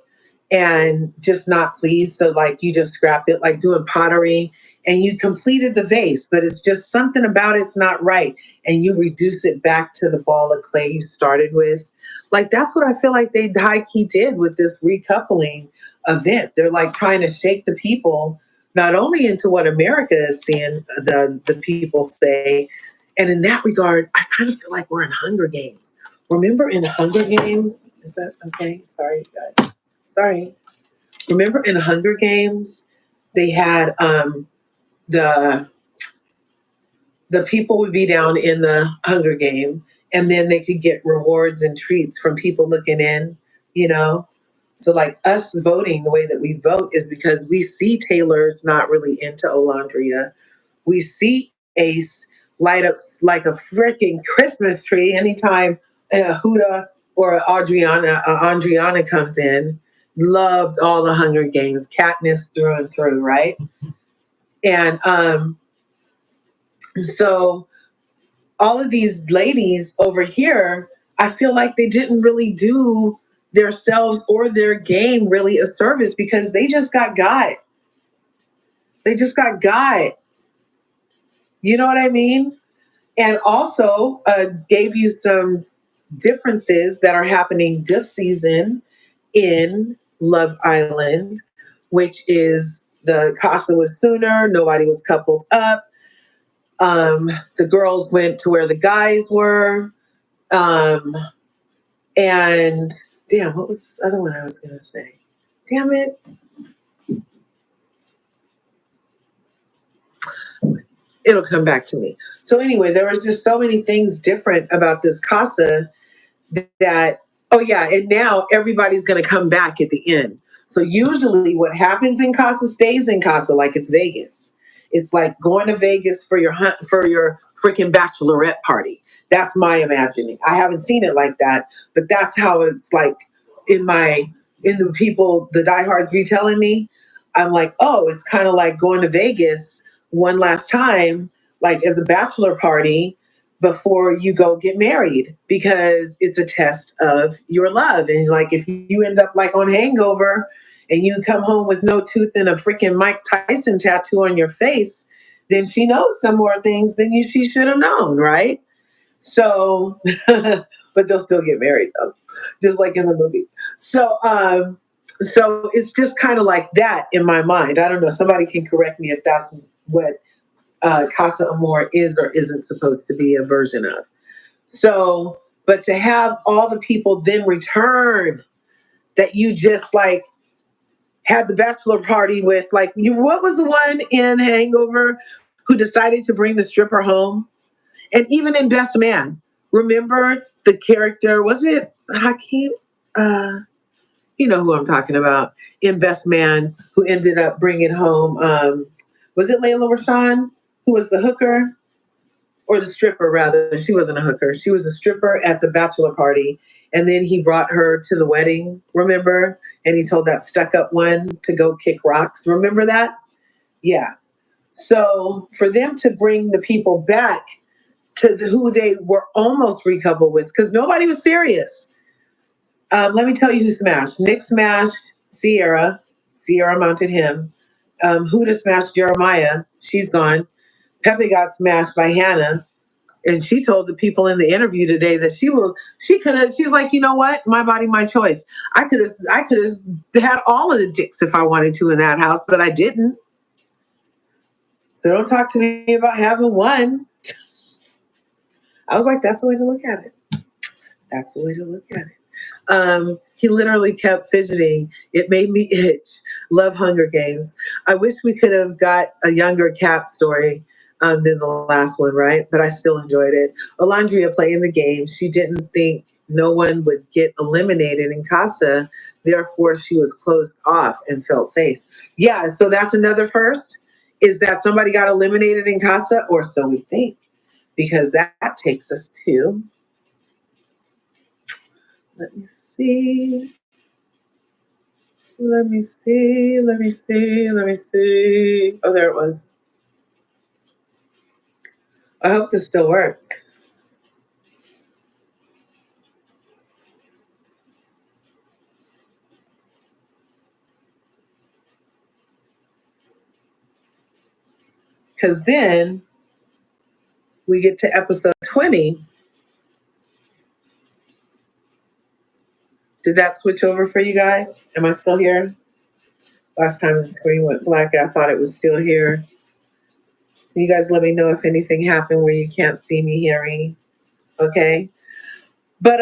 and just not pleased? So like you just scrap it, like doing pottery and you completed the vase, but it's just something about it's not right. And you reduce it back to the ball of clay you started with. Like that's what I feel like they high key did with this recoupling event. They're like trying to shake the people not only into what America is seeing the people say, and in that regard, I kind of feel like we're in Hunger Games. Remember in Hunger Games? Is that okay? Sorry, guys. Sorry. Remember in Hunger Games, they had the the people would be down in the Hunger Game, and then they could get rewards and treats from people looking in, you know. So like us voting the way that we vote is because we see Taylor's not really into Olandria. We see Ace light up like a freaking Christmas tree anytime Huda or Adriana comes in. Loved all the Hunger Games, Katniss through and through, right? And so all of these ladies over here, I feel like they didn't really do themselves or their game really a service because they just got got. They just got got. You know what I mean? And also gave you some differences that are happening this season in Love Island, which is the Casa was sooner, nobody was coupled up. The girls went to where the guys were. Um, and damn, what was this other one I was going to say? Damn it. It'll come back to me. So anyway, there was just so many things different about this Casa that, oh yeah, and now everybody's going to come back at the end. So usually what happens in Casa stays in Casa, like it's Vegas. It's like going to Vegas for your freaking bachelorette party. That's my imagining. I haven't seen it like that, but that's how it's like in the people, the diehards be telling me. I'm like, oh, it's kind of like going to Vegas one last time, like as a bachelor party before you go get married because it's a test of your love. And like if you end up like on Hangover and you come home with no tooth and a freaking Mike Tyson tattoo on your face, then she knows some more things than she should have known, right? So, but they'll still get married though, just like in the movie. So, So it's just kind of like that in my mind. I don't know. Somebody can correct me if that's what Casa Amor is or isn't supposed to be a version of. So, but to have all the people then return that you just like had the bachelor party with, like, what was the one in Hangover who decided to bring the stripper home? And even in Best Man, remember the character, was it Hakeem? You know who I'm talking about in Best Man, who ended up bringing home, was it Layla Rashawn, who was the hooker? Or the stripper, rather. She wasn't a hooker. She was a stripper at the bachelor party. And then he brought her to the wedding, remember? And he told that stuck up one to go kick rocks. Remember that? Yeah. So for them to bring the people back to who they were almost recoupled with, because nobody was serious. Let me tell you who smashed. Nick smashed Sierra. Sierra mounted him. Huda smashed Jeremiah. She's gone. Pepe got smashed by Hannah. And she told the people in the interview today that she's like, you know what? My body, my choice. I could have had all of the dicks if I wanted to in that house, but I didn't. So don't talk to me about having one. I was like, that's the way to look at it. That's the way to look at it. He literally kept fidgeting. It made me itch. Love Hunger Games. I wish we could have got a younger cat story than the last one, right? But I still enjoyed it. Olandria playing the game. She didn't think no one would get eliminated in Casa. Therefore, she was closed off and felt safe. Yeah, so that's another first, is that somebody got eliminated in Casa, or so we think, because that takes us to, let me see. Let me see. Let me see. Let me see. Oh, there it was. I hope this still works. Because then we get to episode 20. Did that switch over for you guys? Am I still here? Last time the screen went black, I thought it was still here. So you guys let me know if anything happened where you can't see me hearing. Okay. But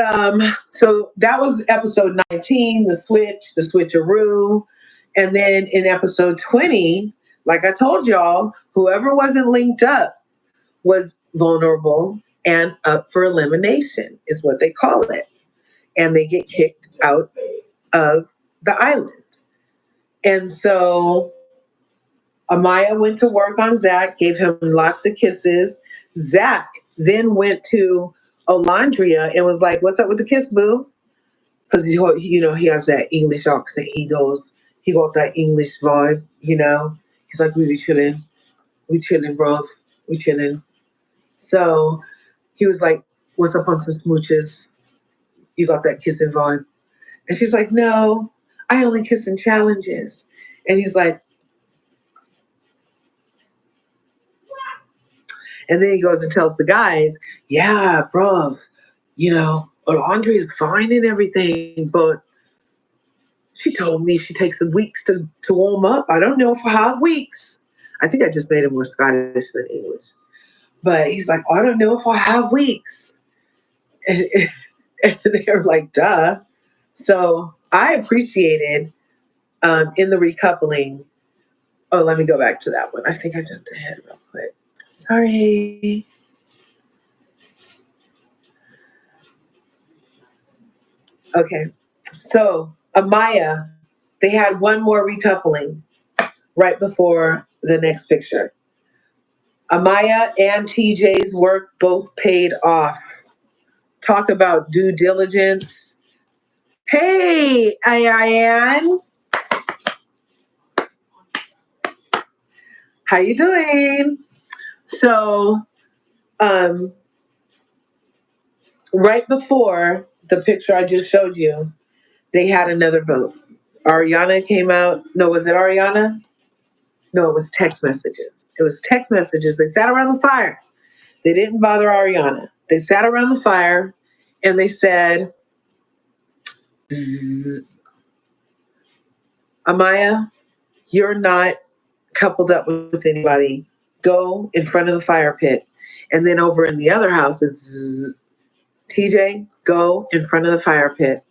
so that was episode 19, the switcheroo. And then in episode 20, like I told y'all, whoever wasn't linked up was vulnerable and up for elimination, is what they call it. And they get kicked out of the island. And so Amaya went to work on Zach, gave him lots of kisses. Zach then went to Olandria and was like, "What's up with the kiss, boo?" Because he has that English accent. He does. He got that English vibe. He's like, we chilling, bro, we chilling. So he was like, "What's up on some smooches? You got that kissing vibe?" And she's like, "No, I only kiss in challenges." And he's like, and then he goes and tells the guys, "Yeah, bro, Andre is fine and everything, but she told me she takes some weeks to warm up. I don't know if I have weeks." I think I just made it more Scottish than English. But he's like, "I don't know if I have weeks." And, and they're like, duh. So I appreciated in the recoupling. Oh, let me go back to that one. I think I jumped ahead real quick. Sorry. Okay. So Amaya, they had one more recoupling right before the next picture. Amaya and TJ's work both paid off. Talk about due diligence. Hey, Ayan. How you doing? So, um, right before the picture I just showed you, they had another vote. Ariana came out. No, was it Ariana? No, it was text messages. It was text messages. They sat around the fire. They didn't bother Ariana. They sat around the fire and they said, "Bzz, Amaya, you're not coupled up with anybody. Go in front of the fire pit. And then over in the other house, it's TJ, go in front of the fire pit.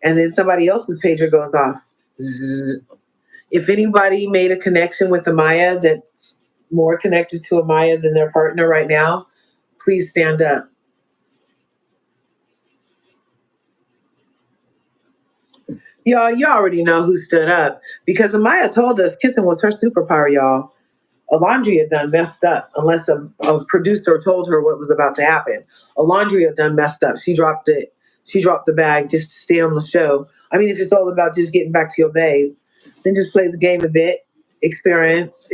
And then somebody else's pager goes off. Zzz. If anybody made a connection with Amaya that's more connected to Amaya than their partner right now, please stand up. Y'all, you already know who stood up because Amaya told us kissing was her superpower, y'all. Alondria done messed up unless a producer told her what was about to happen. Alondria done messed up. She dropped it. She dropped the bag just to stay on the show. I mean, if it's all about just getting back to your babe, then just play the game a bit. Experience.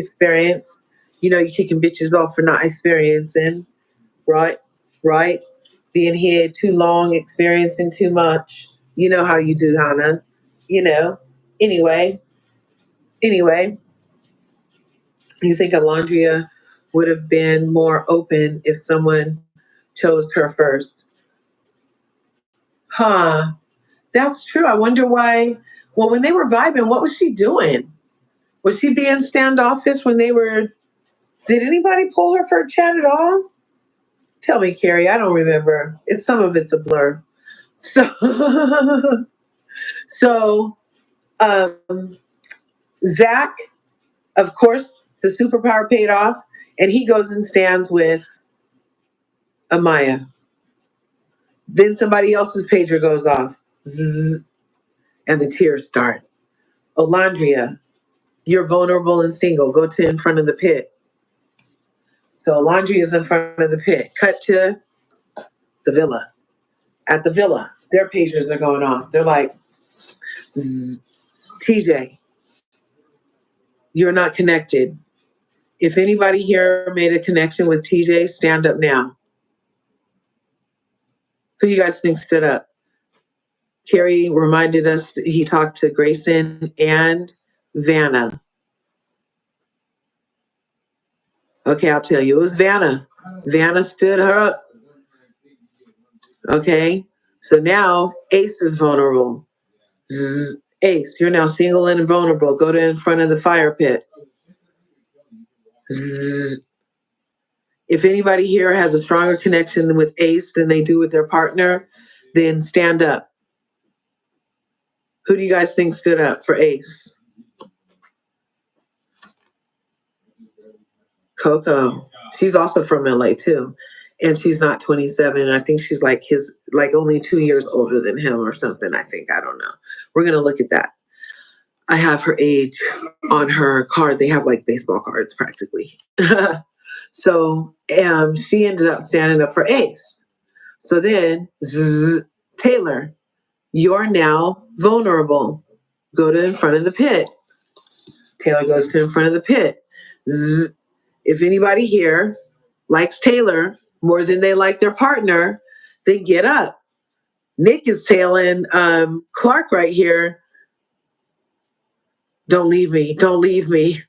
You know, you're kicking bitches off for not experiencing, right? Right? Being here too long, experiencing too much. You know how you do, Hannah. You know. Anyway, anyway. You think Alondria would have been more open if someone chose her first? Huh. That's true. I wonder why. Well, when they were vibing, what was she doing? Was she being standoffish when they were? Did anybody pull her for a chat at all? Tell me, Carrie. I don't remember. Some of it's a blur. So, so Zach, of course, the superpower paid off, and he goes and stands with Amaya. Then somebody else's pager goes off. Zzz, and the tears start. Olandria, you're vulnerable and single. Go to in front of the pit. So Olandria is in front of the pit. Cut to the villa. At the villa, their pagers are going off. They're like, Zzz, TJ, you're not connected. If anybody here made a connection with TJ, stand up now. Who you guys think stood up? Carrie reminded us that he talked to Grayson and Vanna. Okay, I'll tell you. It was Vanna. Vanna stood her up. Okay. So now Ace is vulnerable. Zzz. Ace, you're now single and vulnerable. Go to in front of the fire pit. Zzz. If anybody here has a stronger connection with Ace than they do with their partner, then stand up. Who do you guys think stood up for Ace? Coco. She's also from LA too. And she's not 27. I think she's like only 2 years older than him or something. I think. I don't know. We're going to look at that. I have her age on her card. They have like baseball cards practically. So she ended up standing up for Ace. So then, Taylor, you're now vulnerable. Go to in front of the pit. Taylor goes to in front of the pit. If anybody here likes Taylor more than they like their partner, then get up. Nick is tailing Clark right here. Don't leave me. Don't leave me.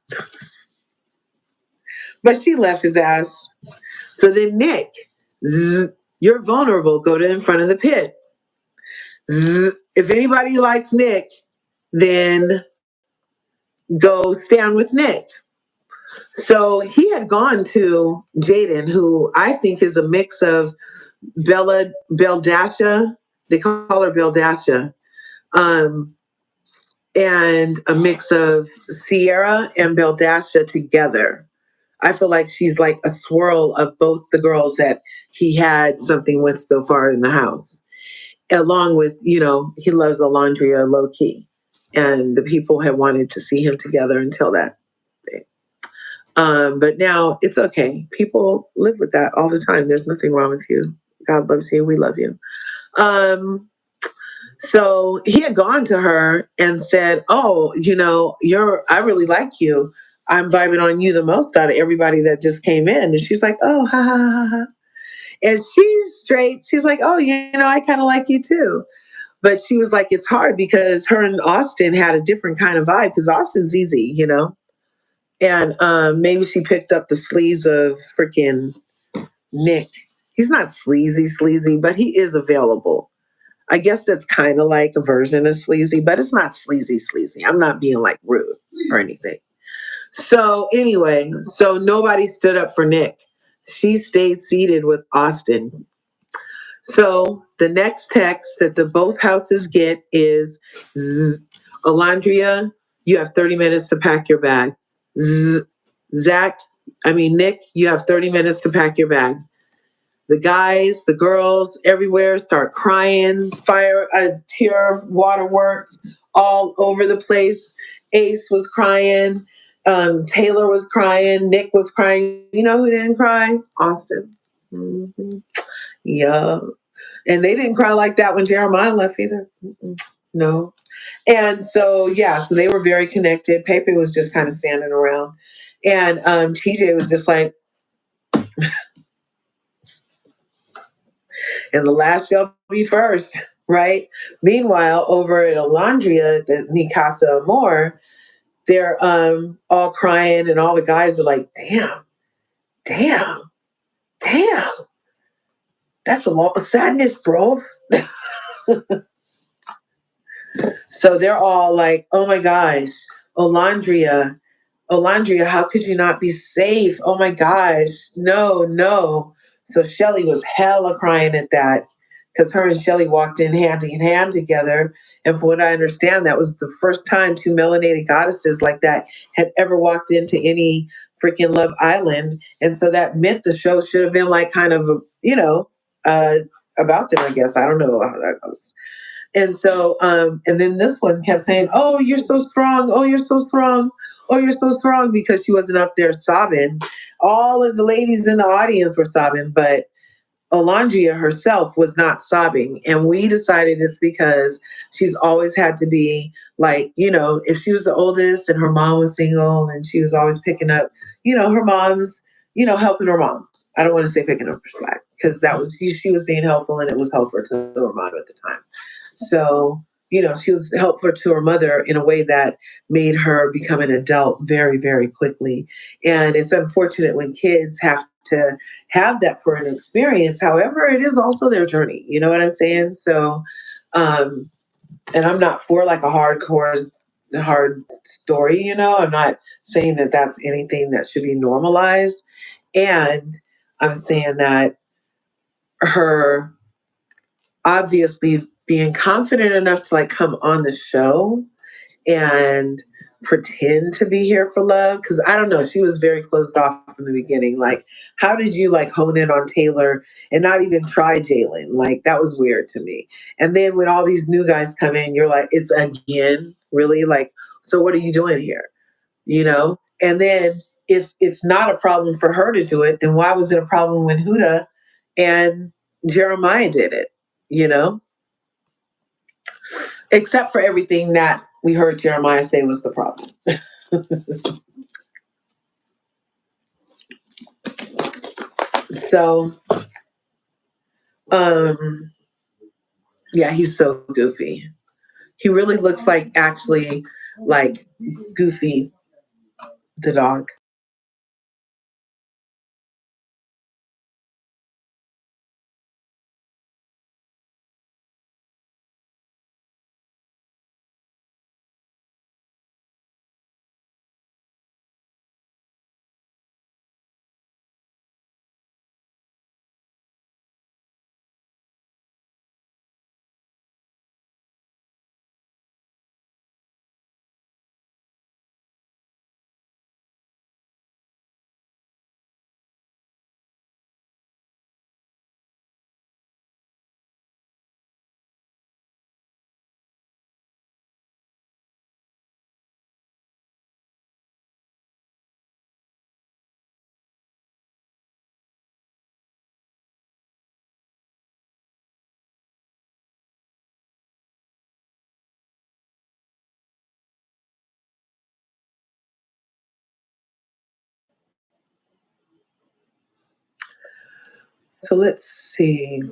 But she left his ass. So then Nick, you're vulnerable. Go to in front of the pit. If anybody likes Nick, then go stand with Nick. So he had gone to Jaden, who I think is a mix of Beldasha. They call her Beldasha. And a mix of Sierra and Beldasha together. I feel like she's like a swirl of both the girls that he had something with so far in the house. Along with, he loves Alondria low key. And the people had wanted to see him together until that day. But now it's okay. People live with that all the time. There's nothing wrong with you. God loves you. We love you. So he had gone to her and said, "Oh, I really like you. I'm vibing on you the most out of everybody that just came in." And she's like, "Oh, ha ha ha ha." And she's straight. She's like, "Oh, I kind of like you too." But she was like, it's hard because her and Austin had a different kind of vibe because Austin's easy, And maybe she picked up the sleaze of freaking Nick. He's not sleazy, but he is available. I guess that's kind of like a version of sleazy, but it's not sleazy. I'm not being like rude or anything. So anyway, so nobody stood up for Nick. She stayed seated with Austin. So the next text that the both houses get is Alondria, you have 30 minutes to pack your bag. Nick, you have 30 minutes to pack your bag. The guys, the girls, everywhere start crying, tear waterworks all over the place. Ace was crying. Taylor was crying. Nick was crying. You know who didn't cry? Austin. Mm-hmm. Yeah. And they didn't cry like that when Jeremiah left either. Mm-mm. No. And so, so they were very connected. Pepe was just kind of standing around. And TJ was just like, and the last shall be first, right? Meanwhile, over at Alondria, the Mikasa Amor, they're all crying, and all the guys were like, damn, that's a lot of sadness, bro. So they're all like, oh my gosh, Olandria, how could you not be safe? Oh my gosh, no. So Shelly was hella crying at that because her and Shelly walked in hand together. And from what I understand, that was the first time two melanated goddesses like that had ever walked into any freaking Love Island. And so that meant the show should have been like kind of, uh, about them, I guess. I don't know how that goes. And so, and then this one kept saying, "Oh, you're so strong. Oh, you're so strong. Oh, you're so strong," because she wasn't up there sobbing. All of the ladies in the audience were sobbing, but Alondria herself was not sobbing. And we decided it's because she's always had to be like, if she was the oldest and her mom was single and she was always picking up, her mom's, helping her mom. I don't want to say picking up her slack because that was, she was being helpful and it was helpful to her mom at the time. So, she was helpful to her mother in a way that made her become an adult very, very quickly. And it's unfortunate when kids have to have that for an experience. However, it is also their journey. You know what I'm saying? So, and I'm not for like a hard story, I'm not saying that that's anything that should be normalized. And I'm saying that her obviously being confident enough to like come on the show and pretend to be here for love, because I don't know, she was very closed off from the beginning. Like, how did you like hone in on Taylor and not even try Jalen? Like, that was weird to me. And then when all these new guys come in, you're like, it's again, really? Like, so what are you doing here? And then if it's not a problem for her to do it, then why was it a problem when Huda and Jeremiah did it? you know, except for everything that we heard Jeremiah say was the problem. So, um, yeah, he's so goofy. He really looks like actually like Goofy the dog. So let's see.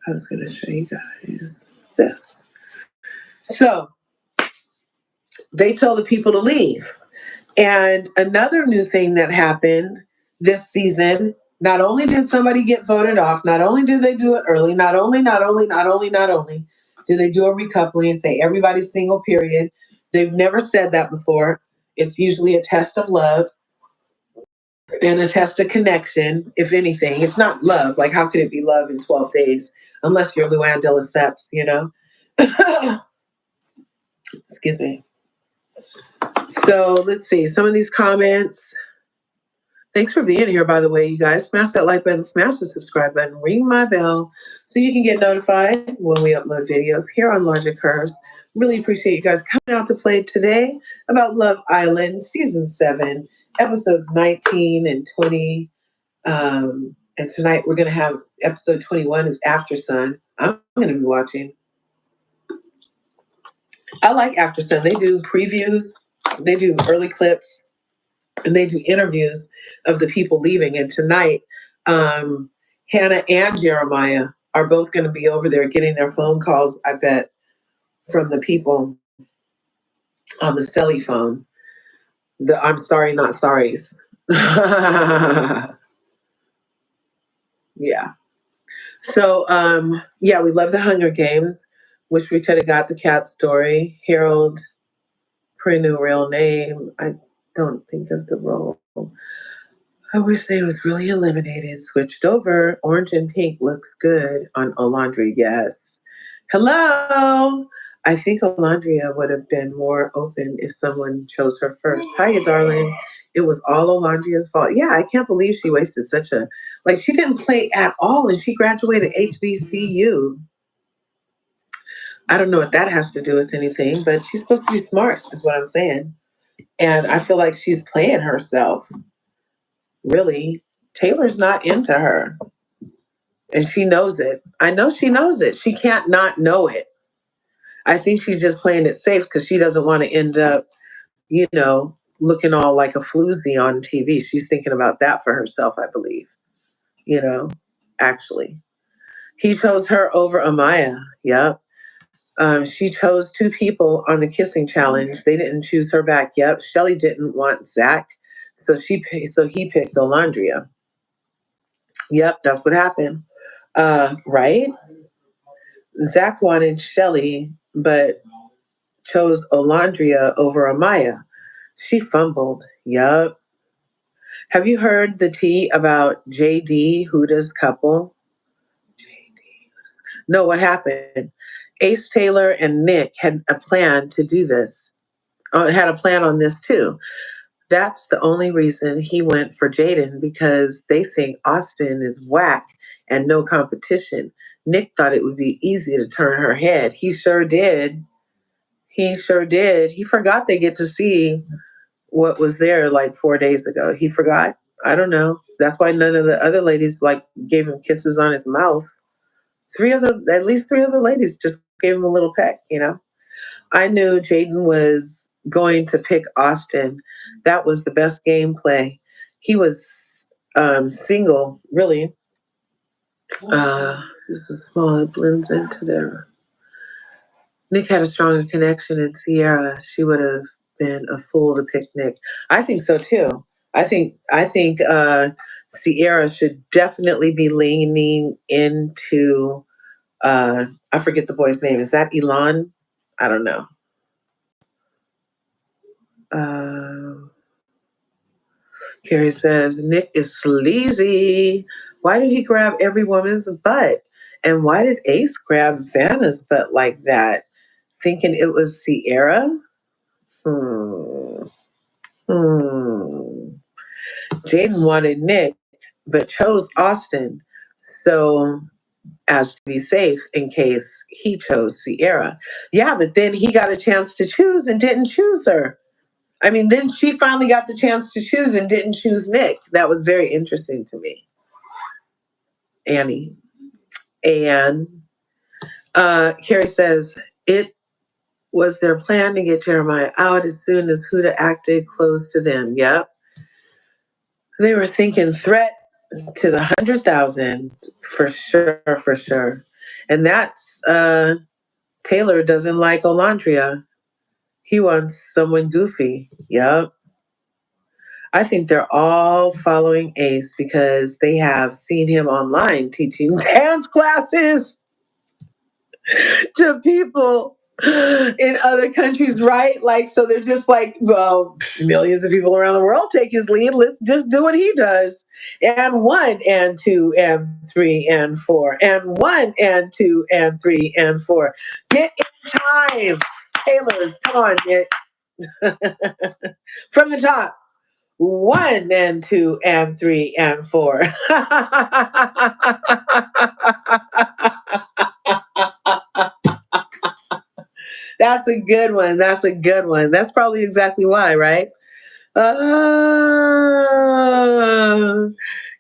I was going to show you guys this. So they tell the people to leave. And another new thing that happened this season Not only did somebody get voted off, not only did they do it early, not only do they do a recoupling and say everybody's single, period. They've never said that before. It's usually a test of love and a test of connection, if anything. It's not love. Like, how could it be love in 12 days? Unless you're Luann de Lesseps, you know? Excuse me. So let's see. Some of these comments. Thanks for being here, by the way, you guys. Smash that like button, smash the subscribe button, ring my bell so you can get notified when we upload videos here on LRGA Curves. Really appreciate you guys coming out to play today about Love Island Season 7, episodes 19 and 20. And tonight we're going to have episode 21 is After Sun. I'm going to be watching. I like After Sun. They do previews, they do early clips, and they do interviews of the people leaving. And tonight, Hannah and Jeremiah are both going to be over there getting their phone calls, I bet, from the people on the celly phone. The I'm sorry, not sorries. Yeah. So, yeah, we love the Hunger Games. Wish we could have got the cat story. Harold, pretty new real name. I don't think of the role. I wish they was really eliminated, switched over. Orange and pink looks good on Olandria, yes. Hello. I think Olandria would have been more open if someone chose her first. Hiya, darling. It was all Olandria's fault. Yeah, I can't believe she wasted such a, like, she didn't play at all and she graduated HBCU. I don't know what that has to do with anything, but she's supposed to be smart, is what I'm saying. And I feel like she's playing herself. Really, Taylor's not into her. And she knows it. I know she knows it. She can't not know it. I think she's just playing it safe because she doesn't want to end up, looking all like a floozy on TV. She's thinking about that for herself, I believe. Actually. He chose her over Amaya. Yep. She chose two people on the kissing challenge. They didn't choose her back. Yep. Shelly didn't want Zach. So he picked Olandria. Yep, that's what happened. Right? Zach wanted Shelly, but chose Olandria over Amaya. She fumbled. Yup. Have you heard the tea about JD Huda's couple? JD. No, what happened? Ace Taylor and Nick had a plan to do this. Had a plan on this too. That's the only reason he went for Jaden because they think Austin is whack and no competition. Nick thought it would be easy to turn her head. He sure did. He sure did. He forgot they get to see what was there like 4 days ago. He forgot. I don't know. That's why none of the other ladies like gave him kisses on his mouth. At least three other ladies just gave him a little peck. I knew Jaden was going to pick Austin. That was the best gameplay. He was single, really. This is small. It blends into there. Nick had a stronger connection in Sierra. She would have been a fool to pick Nick. I think so too. I think Sierra should definitely be leaning into I forget the boy's name. Is that Elon? I don't know. Carrie says Nick is sleazy. Why did he grab every woman's butt? And why did Ace grab Vanna's butt like that? Thinking it was Sierra? Hmm. Jaden wanted Nick, but chose Austin. So as to be safe in case he chose Sierra. Yeah, but then he got a chance to choose and didn't choose her. I mean, then she finally got the chance to choose and didn't choose Nick. That was very interesting to me. Annie. And Carrie says, it was their plan to get Jeremiah out as soon as Huda acted close to them. Yep. They were thinking threat to the 100,000 for sure, for sure. And that's Taylor doesn't like Olandria. He wants someone goofy. Yep. I think they're all following Ace because they have seen him online teaching dance classes to people in other countries, right? Like, so they're just like, well, millions of people around the world take his lead. Let's just do what he does. And 1 and 2 and 3 and 4 and 1 and 2 and 3 and 4. Get in time, Taylors. Come on, Nick. From the top. 1 and 2 and 3 and 4. That's a good one. That's a good one. That's probably exactly why, right? Oh,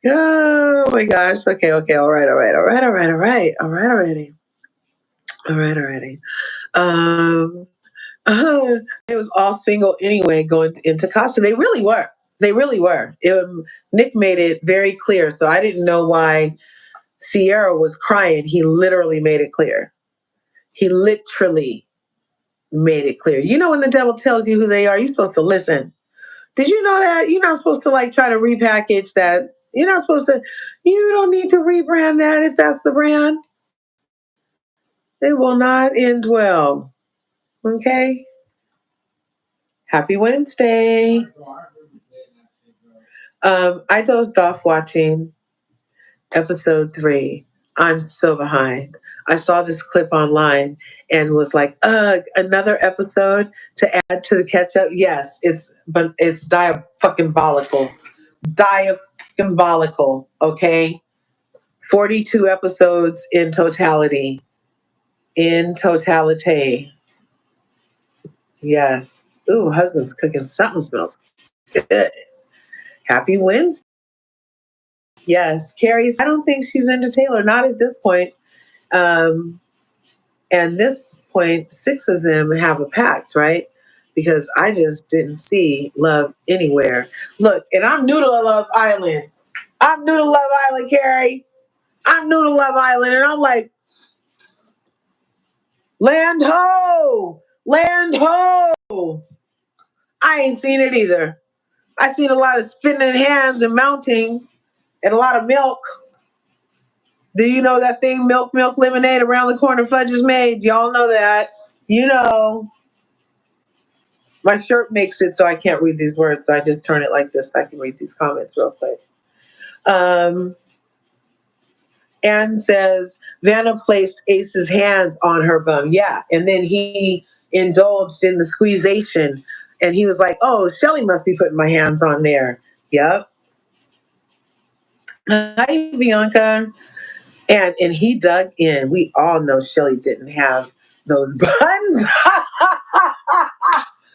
oh my gosh. Okay, okay. All right, all right, all right, all right, all right, all right already. All right already. Um, it was all single anyway going into Casa. They really were. They really were. Nick made it very clear. So I didn't know why Sierra was crying. He literally made it clear. He literally made it clear. You know, when the devil tells you who they are, you're supposed to listen. Did you know that? You're not supposed to like try to repackage that. You're not supposed to, you don't need to rebrand that if that's the brand. It will not end well. Okay? Happy Wednesday. I dozed off watching episode 3. I'm so behind. I saw this clip online and was like, another episode to add to the catch up. Yes, it's diabolical. Diabolical, okay? 42 episodes in totality. In totality. Yes. Ooh, husband's cooking something smells good. Happy Wednesday. Yes, Carrie, I don't think she's into Taylor, not at this point. Um, and this point, 6 of them have a pact, right? Because I just didn't see love anywhere. Look, and I'm new to Love Island. I'm new to Love Island, Carrie. I'm new to Love Island, and I'm like, land ho! Land ho! I ain't seen it either. I seen a lot of spinning hands and mounting and a lot of milk. Do you know that thing, milk, milk, lemonade, around the corner fudge is made? Y'all know that. You know. My shirt makes it so I can't read these words, so I just turn it like this so I can read these comments real quick. Anne says, Vanna placed Ace's hands on her bum. Yeah, and then he indulged in the squeezation, and he was like, oh, Shelly must be putting my hands on there. Yep. Hi, Bianca. And he dug in. We all know Shelly didn't have those buns.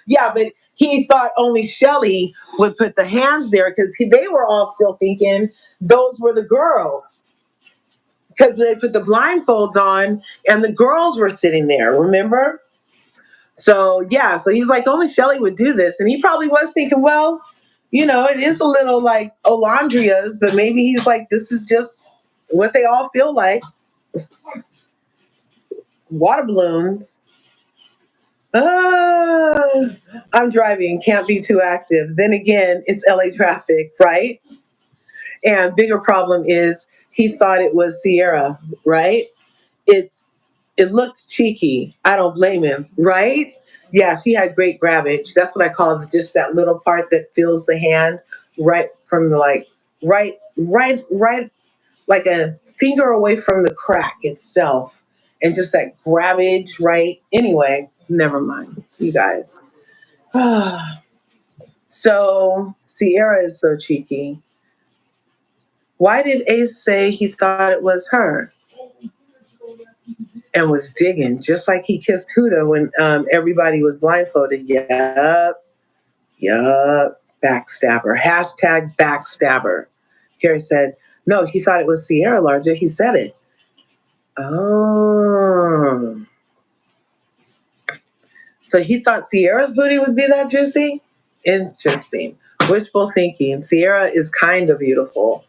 Yeah, but he thought only Shelly would put the hands there because they were all still thinking those were the girls. Because they put the blindfolds on and the girls were sitting there, remember? So, yeah, so he's like, only Shelly would do this. And he probably was thinking, well, you know, it is a little like Olandria's, but maybe he's like, this is just what they all feel like. Water balloons. I'm driving, can't be too active. Then again, it's LA traffic, right? And bigger problem is he thought it was Sierra, right? It looked cheeky. I don't blame him, right? Yeah, she had great grabbage. That's what I call just that little part that fills the hand right from the right, like a finger away from the crack itself. And just that grabbage, right? Anyway, never mind, you guys. So Sierra is so cheeky. Why did Ace say he thought it was her and was digging, just like he kissed Huda when everybody was blindfolded? Yup. Backstabber. Hashtag backstabber. Carrie said, no, he thought it was Sierra Larger. He said it. Oh. So he thought Sierra's booty would be that juicy? Interesting. Wishful thinking. Sierra is kind of beautiful.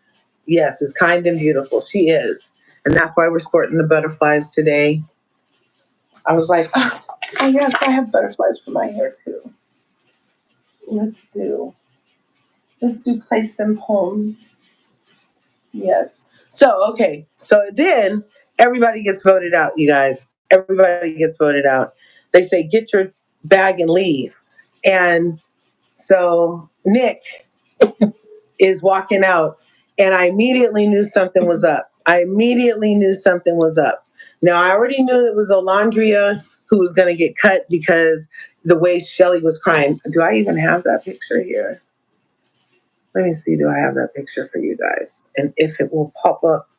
Yes, is kind and beautiful. She is. And that's why we're sporting the butterflies today. I was like, oh yes, I have butterflies for my hair too. Let's do. Let's do place them home. Yes. So, okay. So then everybody gets voted out, you guys. Everybody gets voted out. They say, get your bag and leave. And so Nick is walking out, and I immediately knew something was up. I immediately knew something was up. Now, I already knew it was Olandria who was going to get cut because the way Shelly was crying. Do I even have that picture here? Let me see. Do I have that picture for you guys? And if it will pop up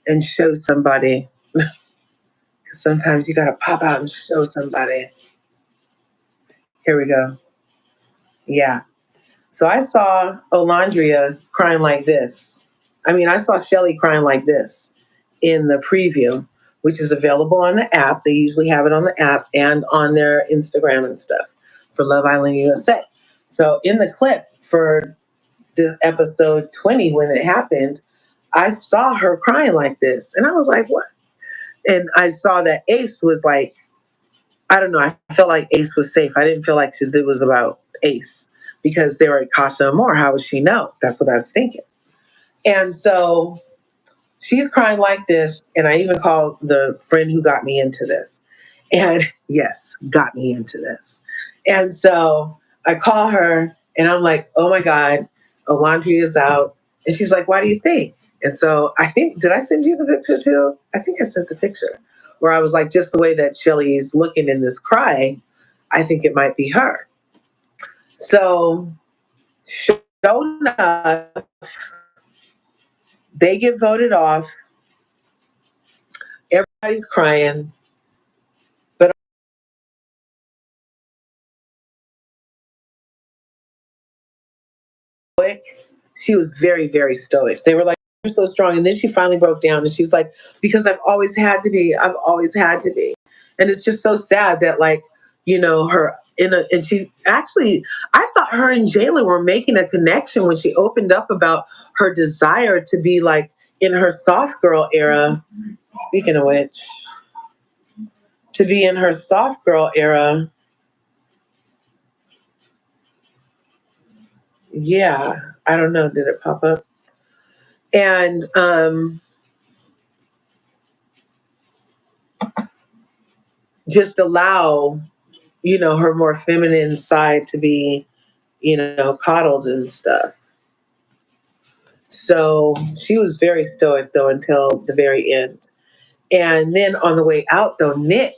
and show somebody. Because sometimes you got to pop out and show somebody. Here we go. Yeah. So I saw Olandria crying like this. I mean, I saw Shelly crying like this in the preview, which is available on the app. They usually have it on the app and on their Instagram and stuff for Love Island USA. So in the clip for the episode 20, when it happened, I saw her crying like this. And I was like, what? And I saw that Ace was like, I don't know. I felt like Ace was safe. I didn't feel like it was about Ace because they were at Casa Amor. How would she know? That's what I was thinking. And so she's crying like this. And I even called the friend who got me into this. And yes, got me into this. And so I call her and I'm like, oh my God, Alondria is out. And she's like, why do you think? And so I think, did I send you the picture too? I think I sent the picture where I was like, just the way that Shelly's looking in this crying, I think it might be her. So, sure enough, they get voted off. Everybody's crying. But she was very, very stoic. They were like, you're so strong. And then she finally broke down and she's like, because I've always had to be. I've always had to be. And it's just so sad that, like, you know, and she actually, I thought her and Jayla were making a connection when she opened up about her desire to be like in her soft girl era. Speaking of which, to be in her soft girl era. Yeah, I don't know. Did it pop up? And just allow, you know, her more feminine side to be, you know, coddled and stuff. So she was very stoic though until the very end. And then on the way out though, Nick,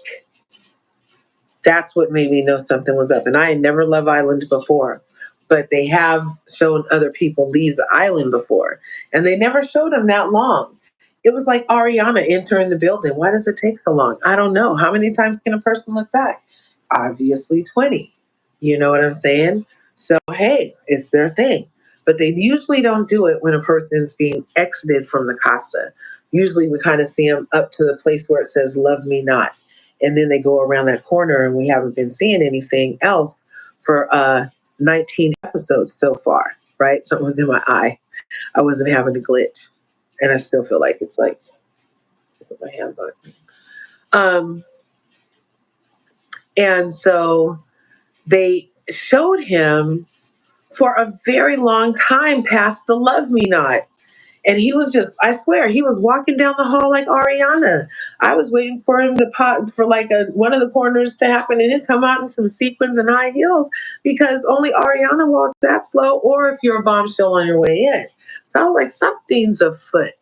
that's what made me know something was up. And I had never Love Island before, but they have shown other people leave the island before. And they never showed them that long. It was like Ariana entering the building. Why does it take so long? I don't know. How many times can a person look back? Obviously 20. You know what I'm saying? So, hey, it's their thing. But they usually don't do it when a person's being exited from the casa. Usually we kind of see them up to the place where it says, love me not. And then they go around that corner and we haven't been seeing anything else for 19 episodes so far, right? Something was in my eye. I wasn't having a glitch. And I still feel like it's like, put my hands on it. And so they showed him for a very long time past the love me not. And he was just, I swear, he was walking down the hall like Ariana. I was waiting for him to pop, for like one of the corners to happen and then come out in some sequins and high heels because only Ariana walks that slow, or if you're a bombshell on your way in. So I was like, something's afoot.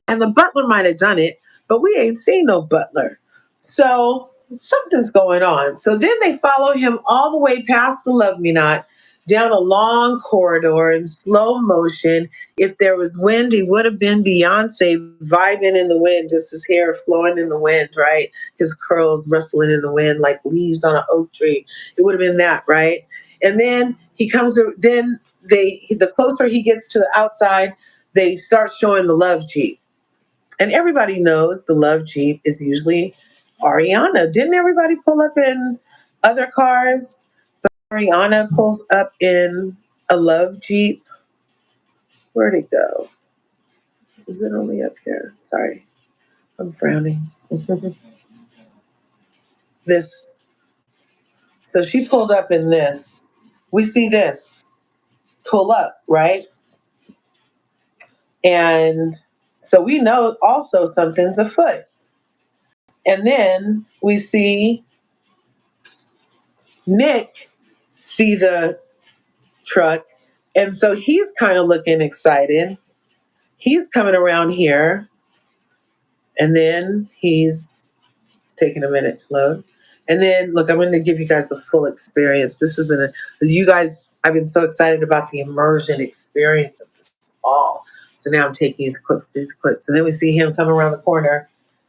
And the butler might have done it, but we ain't seen no butler. So something's going on. So then they follow him all the way past the Love Me Not, down a long corridor in slow motion. If there was wind, he would have been Beyonce vibing in the wind, just his hair flowing in the wind, right? His curls rustling in the wind like leaves on an oak tree. It would have been that, right? And then he comes to, then the closer he gets to the outside, they start showing the love Jeep. And everybody knows the love Jeep is usually Ariana. Didn't everybody pull up in other cars? Ariana pulls up in a love Jeep. Where'd it go? Is it only up here? Sorry, I'm frowning. This. So she pulled up in this. We see this. pull up, right? And so we know also something's afoot. And then we see Nick see the truck. And so he's kind of looking excited. He's coming around here. And then it's taking a minute to load. And then, look, I'm going to give you guys the full experience. This isn't you guys, I've been so excited about the immersion experience of this all. So now I'm taking these clips. And then we see him come around the corner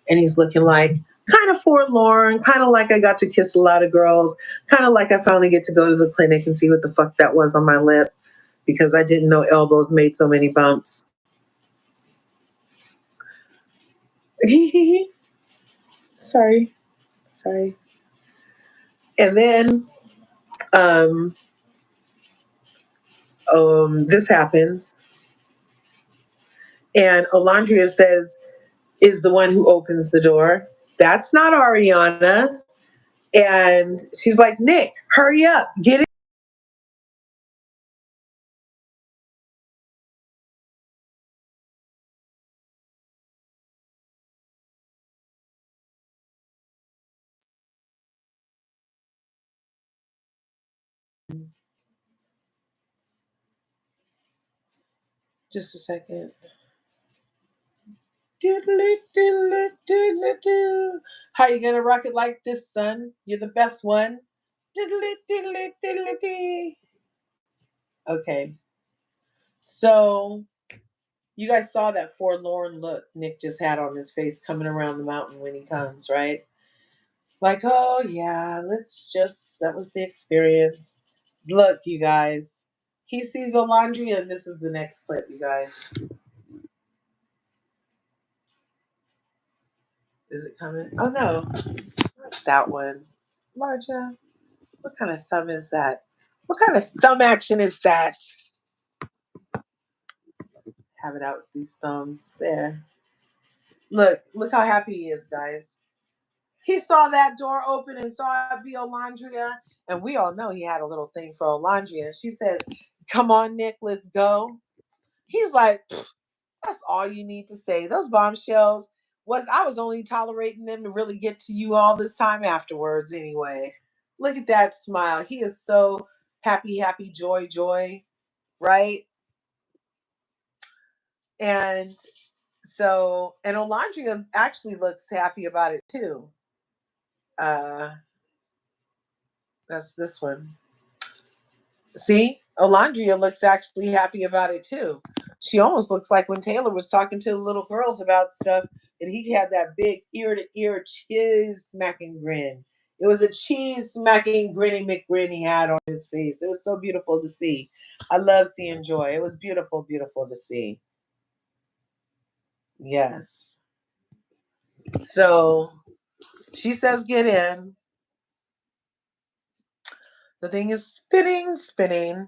and he's looking like kind of forlorn, kind of like I got to kiss a lot of girls, kind of like I finally get to go to the clinic and see what the fuck that was on my lip because I didn't know elbows made so many bumps. Sorry. And then this happens. And Alondria says, is the one who opens the door. That's not Ariana. And she's like, Nick, hurry up, get it. Just a second. How you gonna rock it like this, son? You're the best one. Okay. So you guys saw that forlorn look Nick just had on his face coming around the mountain when he comes, right? Like, oh yeah, that was the experience. Look, you guys, he sees Alondria, and this is the next clip, you guys. Is it coming? Oh no, not that one. Larja, what kind of thumb is that? What kind of thumb action is that? Have it out with these thumbs. There. Look how happy he is, guys. He saw that door open and saw it be Alondria. And we all know he had a little thing for Alondria. And she says, come on, Nick, let's go. He's like, that's all you need to say. Those bombshells I was only tolerating them to really get to you all this time afterwards anyway. Look at that smile. He is so happy, joy, right? And and Alondria actually looks happy about it too. Uh, that's this one. See, Alondria looks actually happy about it too. She almost looks like when Taylor was talking to the little girls about stuff, and he had that big ear to ear cheese smacking grin. It was a cheese smacking grinny McGrin he had on his face. It was so beautiful to see. I love seeing joy. It was beautiful, beautiful to see. Yes. So she says, get in. The thing is spinning,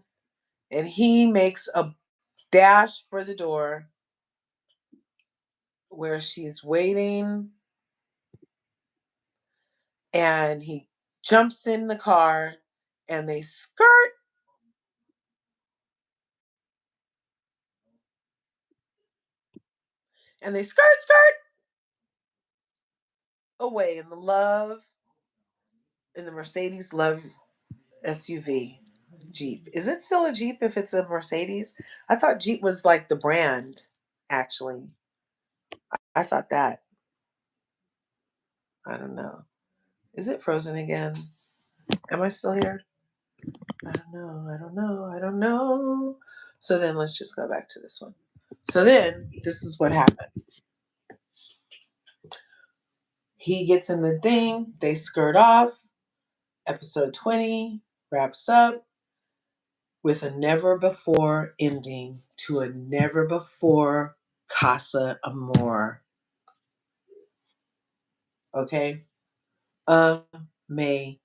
and he makes a dash for the door where she's waiting, and he jumps in the car and they skirt skirt away in the Mercedes love SUV Jeep. Is it still a Jeep if it's a Mercedes? I thought Jeep was like the brand, actually. I thought that. I don't know. Is it frozen again? Am I still here? I don't know. So then let's just go back to this one. So then this is what happened. He gets in the thing, they skirt off. Episode 20 wraps up with a never before ending to a never before Casa Amor. Okay? Amazing.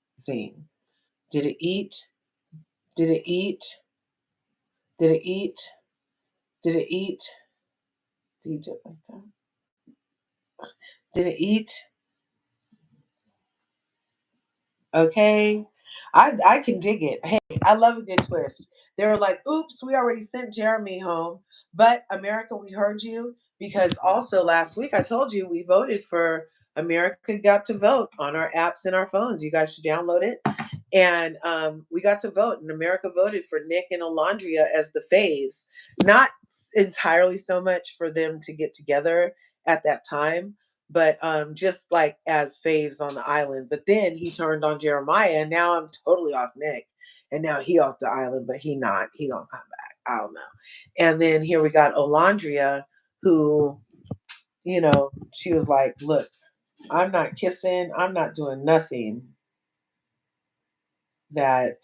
Did it eat? Did it eat? Did it eat? Did it eat? Did you do it like that? Did it eat? Okay. I can dig it. Hey, I love a good twist. They were like, oops, we already sent Jeremy home. But America, we heard you, because also last week I told you we voted for America Got to Vote on our apps and our phones. You guys should download it. And we got to vote, and America voted for Nick and Alondria as the faves. Not entirely so much for them to get together at that time, but just like as faves on the island. But then he turned on Jeremiah, and now I'm totally off Nick, and now he off the island, but he not. He gonna come back. I don't know. And then here we got Alondria, who, she was like, "Look, I'm not kissing. I'm not doing nothing that."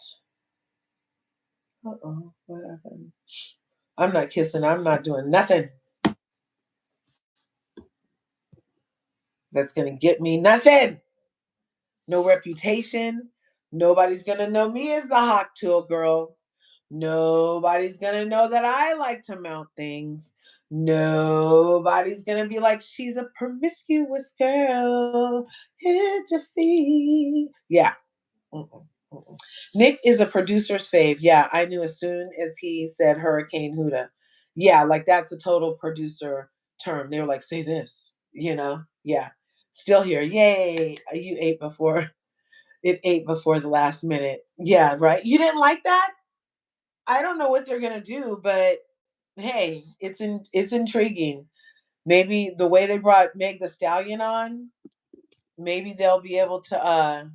Uh-oh, what happened? I'm not kissing. I'm not doing nothing that's gonna get me nothing. No reputation. Nobody's gonna know me as the hawk tool girl. Nobody's gonna know that I like to mount things. Nobody's gonna be like, she's a promiscuous girl. It's a fee. Yeah. Mm-mm, mm-mm. Nick is a producer's fave. Yeah, I knew as soon as he said Hurricane Huda. Yeah, like that's a total producer term. They were like, say this, Yeah. Still here. Yay. You ate before it ate before the last minute. Yeah, right. You didn't like that? I don't know what they're gonna do, but hey, it's intriguing. Maybe the way they brought Meg the Stallion on, maybe they'll be able to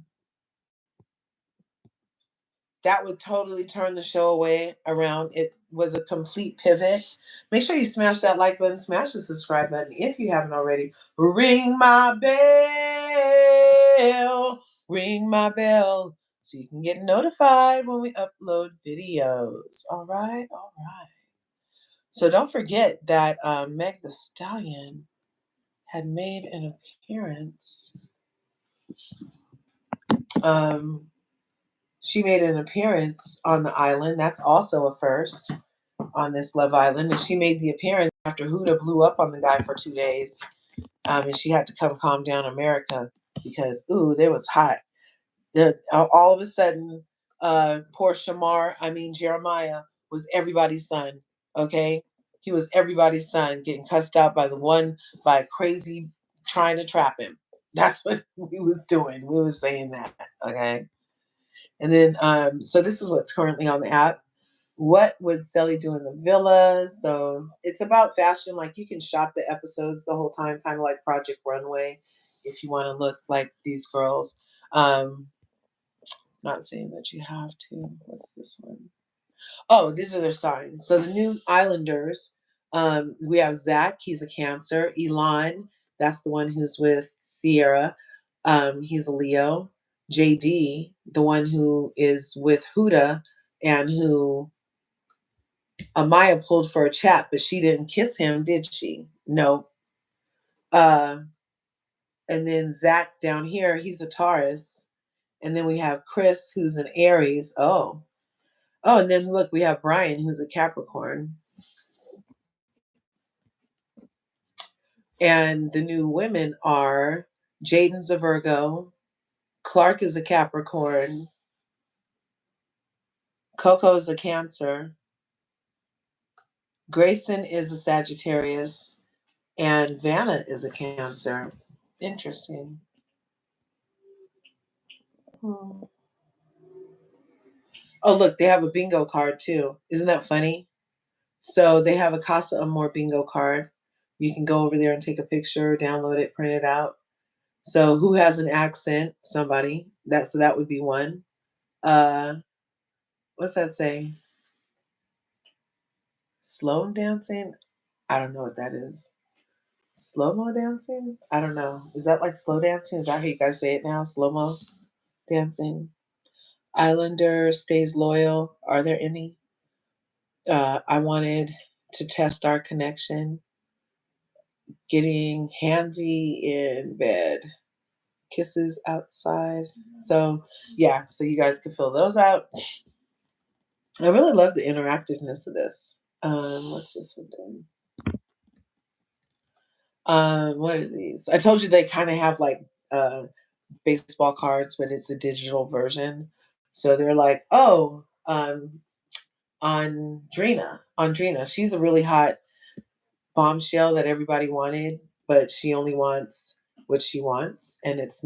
that would totally turn the show away around. It was a complete pivot. Make sure you smash that like button, smash the subscribe button if you haven't already. Ring my bell, so you can get notified when we upload videos. All right, all right. So don't forget that Meg the Stallion had made an appearance. She made an appearance on the island. That's also a first on this Love Island. And she made the appearance after Huda blew up on the guy for 2 days. And she had to come calm down America because, ooh, they was hot. All of a sudden, poor Jeremiah was everybody's son. Okay. He was everybody's son getting cussed out by a crazy trying to trap him. That's what we was doing. We was saying that. Okay. And then, so this is what's currently on the app. What would Sally do in the villa? So it's about fashion. Like you can shop the episodes the whole time, kind of like Project Runway, if you want to look like these girls. Not saying that you have to. What's this one? Oh, these are their signs. So the new Islanders, we have Zach, he's a Cancer. Elon, that's the one who's with Sierra. He's a Leo. JD, the one who is with Huda and who Amaya pulled for a chat, but she didn't kiss him, did she? No. Uh, and then Zach down here, he's a Taurus. And then we have Chris, who's an Aries. Oh, and then look, we have Brian, who's a Capricorn. And the new women are Jaden's a Virgo, Clark is a Capricorn, Coco's a Cancer, Grayson is a Sagittarius, and Vanna is a Cancer. Interesting. Hmm. Oh, look, they have a bingo card too. Isn't that funny? So they have a Casa Amor bingo card. You can go over there and take a picture, download it, print it out. So who has an accent? Somebody. That would be one. Uh, what's that say? Slow dancing? I don't know what that is. Slow mo dancing? I don't know. Is that like slow dancing? Is that how you guys say it now? Slow mo dancing? Islander stays loyal. Are there any? I wanted to test our connection. Getting handsy in bed. Kisses outside. So, yeah, so you guys can fill those out. I really love the interactiveness of this. What's this one doing? What are these? I told you they kind of have like baseball cards, but it's a digital version. So they're like, oh, Andrina, she's a really hot bombshell that everybody wanted, but she only wants what she wants, and it was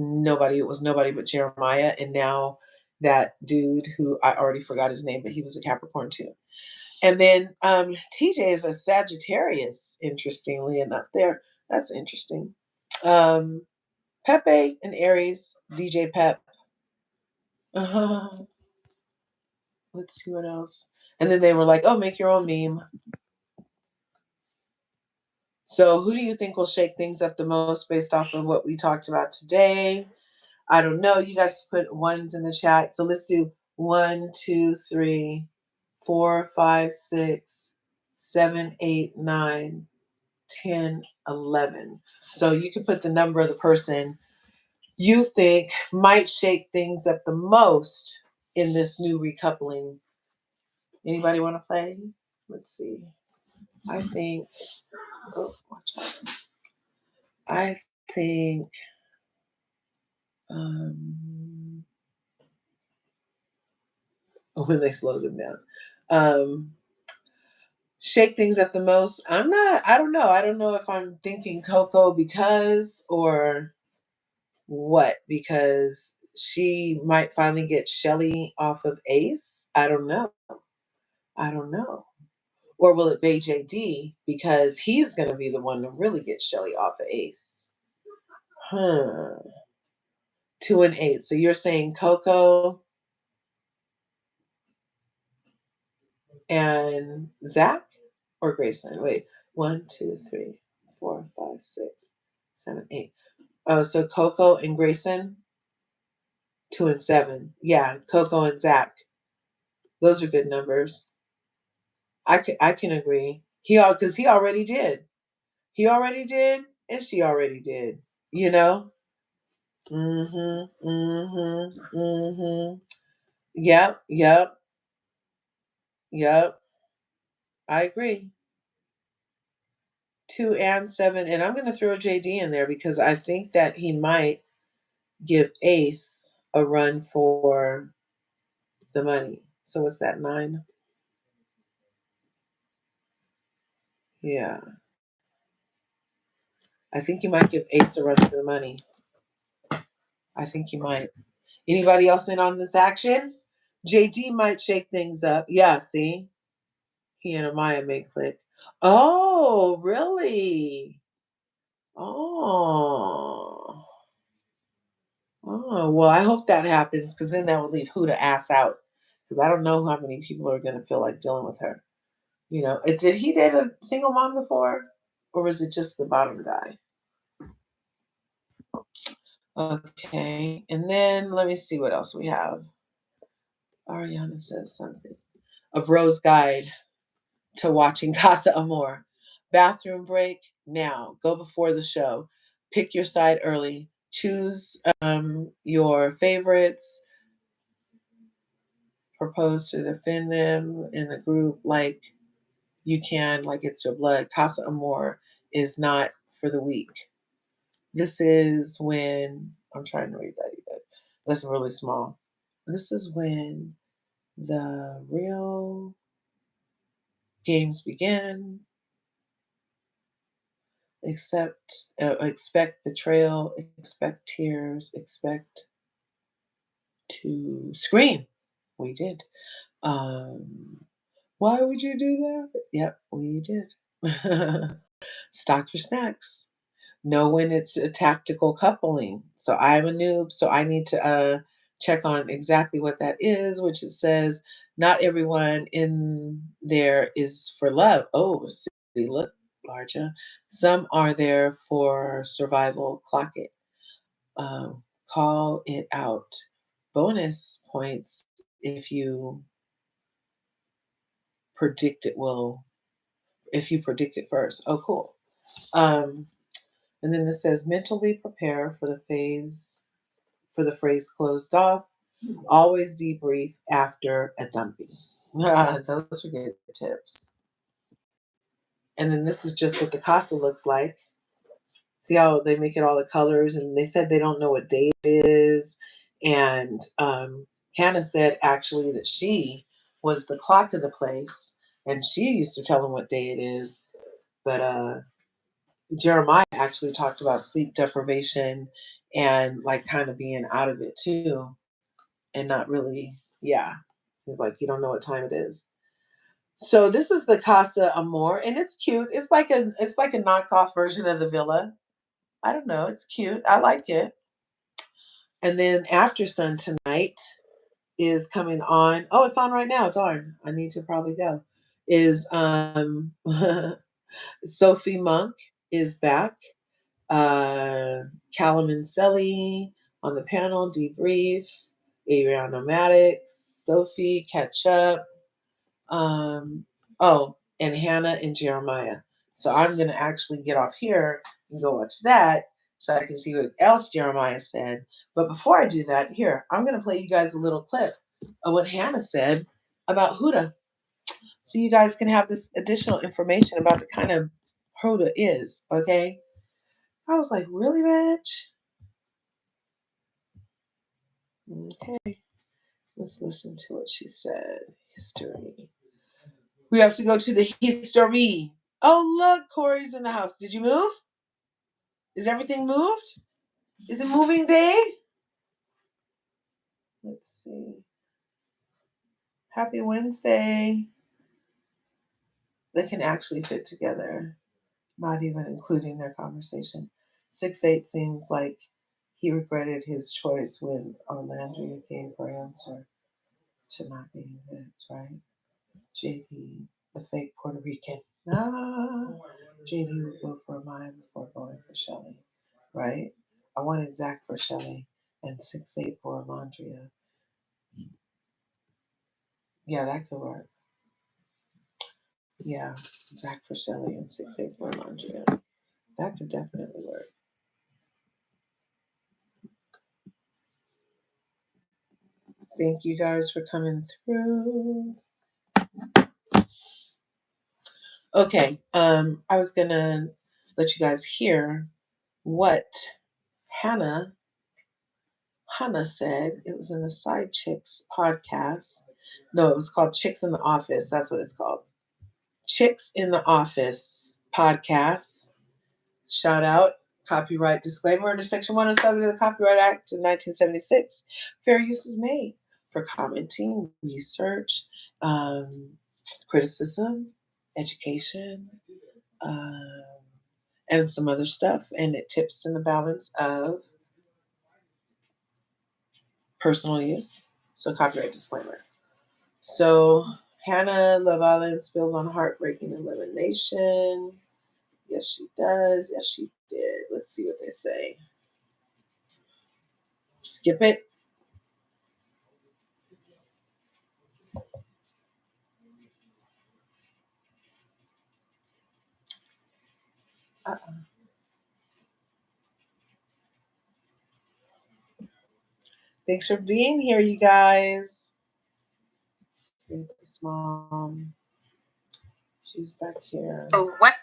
nobody but Jeremiah, and now that dude who I already forgot his name, but he was a Capricorn too. And then TJ is a Sagittarius, interestingly enough. That's interesting. Pepe and Aries, DJ Pep. Let's see what else. And then they were like, oh, make your own meme. So who do you think will shake things up the most based off of what we talked about today? I don't know. You guys put ones in the chat. So let's do 1, 2, 3, 4, 5, 6, 7, 8, 9, 10, 11. So you can put the number of the person you think might shake things up the most in this new recoupling. Anybody want to play? Let's see. I think, watch out. I think, when they slow them down. Shake things up the most. I don't know. I don't know if I'm thinking Coco because or what, because she might finally get Shelly off of Ace. I don't know. Or will it be JD because he's going to be the one to really get Shelly off of Ace? 2 and 8. So you're saying Coco and Zach or Grayson? Wait, 1, 2, 3, 4, 5, 6, 7, 8. Oh, so Coco and Grayson, 2 and 7. Yeah, Coco and Zach. Those are good numbers. I can agree. Because he already did. He already did, and she already did. You know. Yep. I agree. 2 and 7, and I'm going to throw JD in there because I think that he might give Ace a run for the money. So what's that, 9? Yeah. I think you might give Ace a run for the money. I think you might. Anybody else in on this action? JD might shake things up. Yeah, see? He and Amaya may click. Oh, really? Oh. Oh, well, I hope that happens because then that would leave who to ass out. Because I don't know how many people are going to feel like dealing with her. You know, did he date a single mom before? Or was it just the bottom guy? Okay. And then let me see what else we have. Ariana says something. A bro's guide to watching Casa Amor. Bathroom break now. Go before the show. Pick your side early. Choose your favorites. Propose to defend them in a group like you can, like it's your blood. Casa Amor is not for the weak. This is when I'm trying to read that, but that's really small. This is when the real games begin. Expect betrayal, expect tears, expect to scream. We did. Why would you do that? Yep, we did. Stock your snacks. Know when it's a tactical coupling. So I'm a noob, so I need to check on exactly what that is, which it says not everyone in there is for love. Oh, see, look, Larja. Some are there for survival. Clock it. Call it out. Bonus points if you predict it will, if you predict it first. Oh, cool. And then this says mentally prepare for the phrase closed off. Always debrief after a dumping. Those are good tips. And then this is just what the casa looks like. See how they make it all the colors, and they said they don't know what day it is. And Hannah said actually that she was the clock of the place, and she used to tell them what day it is. But Jeremiah actually talked about sleep deprivation and like kind of being out of it too, and not really. Yeah, he's like, you don't know what time it is. So this is the Casa Amor, and it's cute. It's like a knockoff version of the villa. I don't know. It's cute. I like it. And then After Sun tonight is coming on. Oh, it's on right now. Darn, I need to probably go. Is Sophie Monk is back. Callum and Selly on the panel. Debrief. Adriana Maddox. Sophie catch up. Oh, and Hannah and Jeremiah. So I'm going to actually get off here and go watch that so I can see what else Jeremiah said. But before I do that, here, I'm going to play you guys a little clip of what Hannah said about Huda. So you guys can have this additional information about the kind of Huda is, okay? I was like, really, Rich? Okay, let's listen to what she said. History. We have to go to the history. Oh, look, Corey's in the house. Did you move? Is everything moved? Is it moving day? Let's see. Happy Wednesday. They can actually fit together, not even including their conversation. 6-8 seems like he regretted his choice when Orlandria gave her answer to not being picked, right? JD, the fake Puerto Rican. JD would go for a mine before going for Shelly, right? I wanted Zach for Shelly and 6-8 for Alondria. Yeah, that could work. Yeah, Zach for Shelly and 6-8 for Alondria. That could definitely work. Thank you guys for coming through. Okay, I was gonna let you guys hear what Hannah said. It was in the Side Chicks podcast. No, it was called Chicks in the Office. That's what it's called. Chicks in the Office podcast. Shout out. Copyright disclaimer under Section 107 of the Copyright Act of 1976. Fair use is made for commenting, research, criticism, education, and some other stuff. And it tips in the balance of personal use. So copyright disclaimer. So Hannah LaValle spills on heartbreaking elimination. Yes, she does. Yes, she did. Let's see what they say. Skip it. Thanks for being here, you guys. Thank you, Mom. She's back here. Oh, what?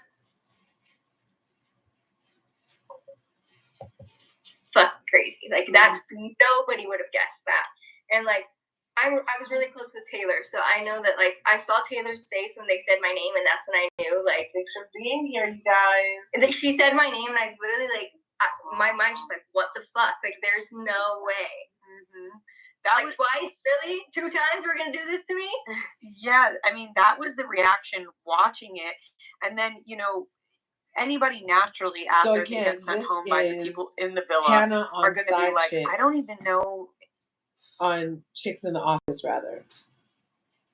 Fucking crazy. Like, that's, nobody would have guessed that. And, like, I was really close with Taylor, so I know that, like, I saw Taylor's face when they said my name, and that's when I knew, like... Thanks for being here, you guys. And like, she said my name, and I literally, like, my mind just like, what the fuck? Like, there's no way. Mm-hmm. That was twice, really? 2 times we're gonna do this to me? Yeah, I mean, that was the reaction watching it. And then, you know, anybody naturally after they get sent home by the people in the villa are going to be like, I don't even know. On Chicks in the Office, rather.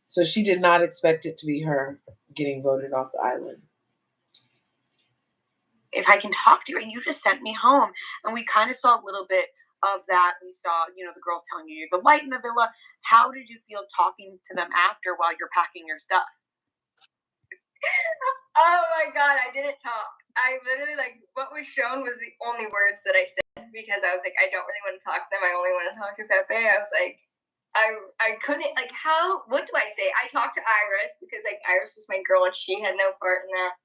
So she did not expect it to be her getting voted off the island. If I can talk to you, and you just sent me home. And we kind of saw a little bit of that. We saw, you know, the girls telling you you're the light in the villa. How did you feel talking to them after while you're packing your stuff? Oh my God, I didn't talk. I literally, like, what was shown was the only words that I said, because I was like, I don't really want to talk to them. I only want to talk to Pepe. I was like, I couldn't, like, what do I say? I talked to Iris, because, like, Iris was my girl and she had no part in that.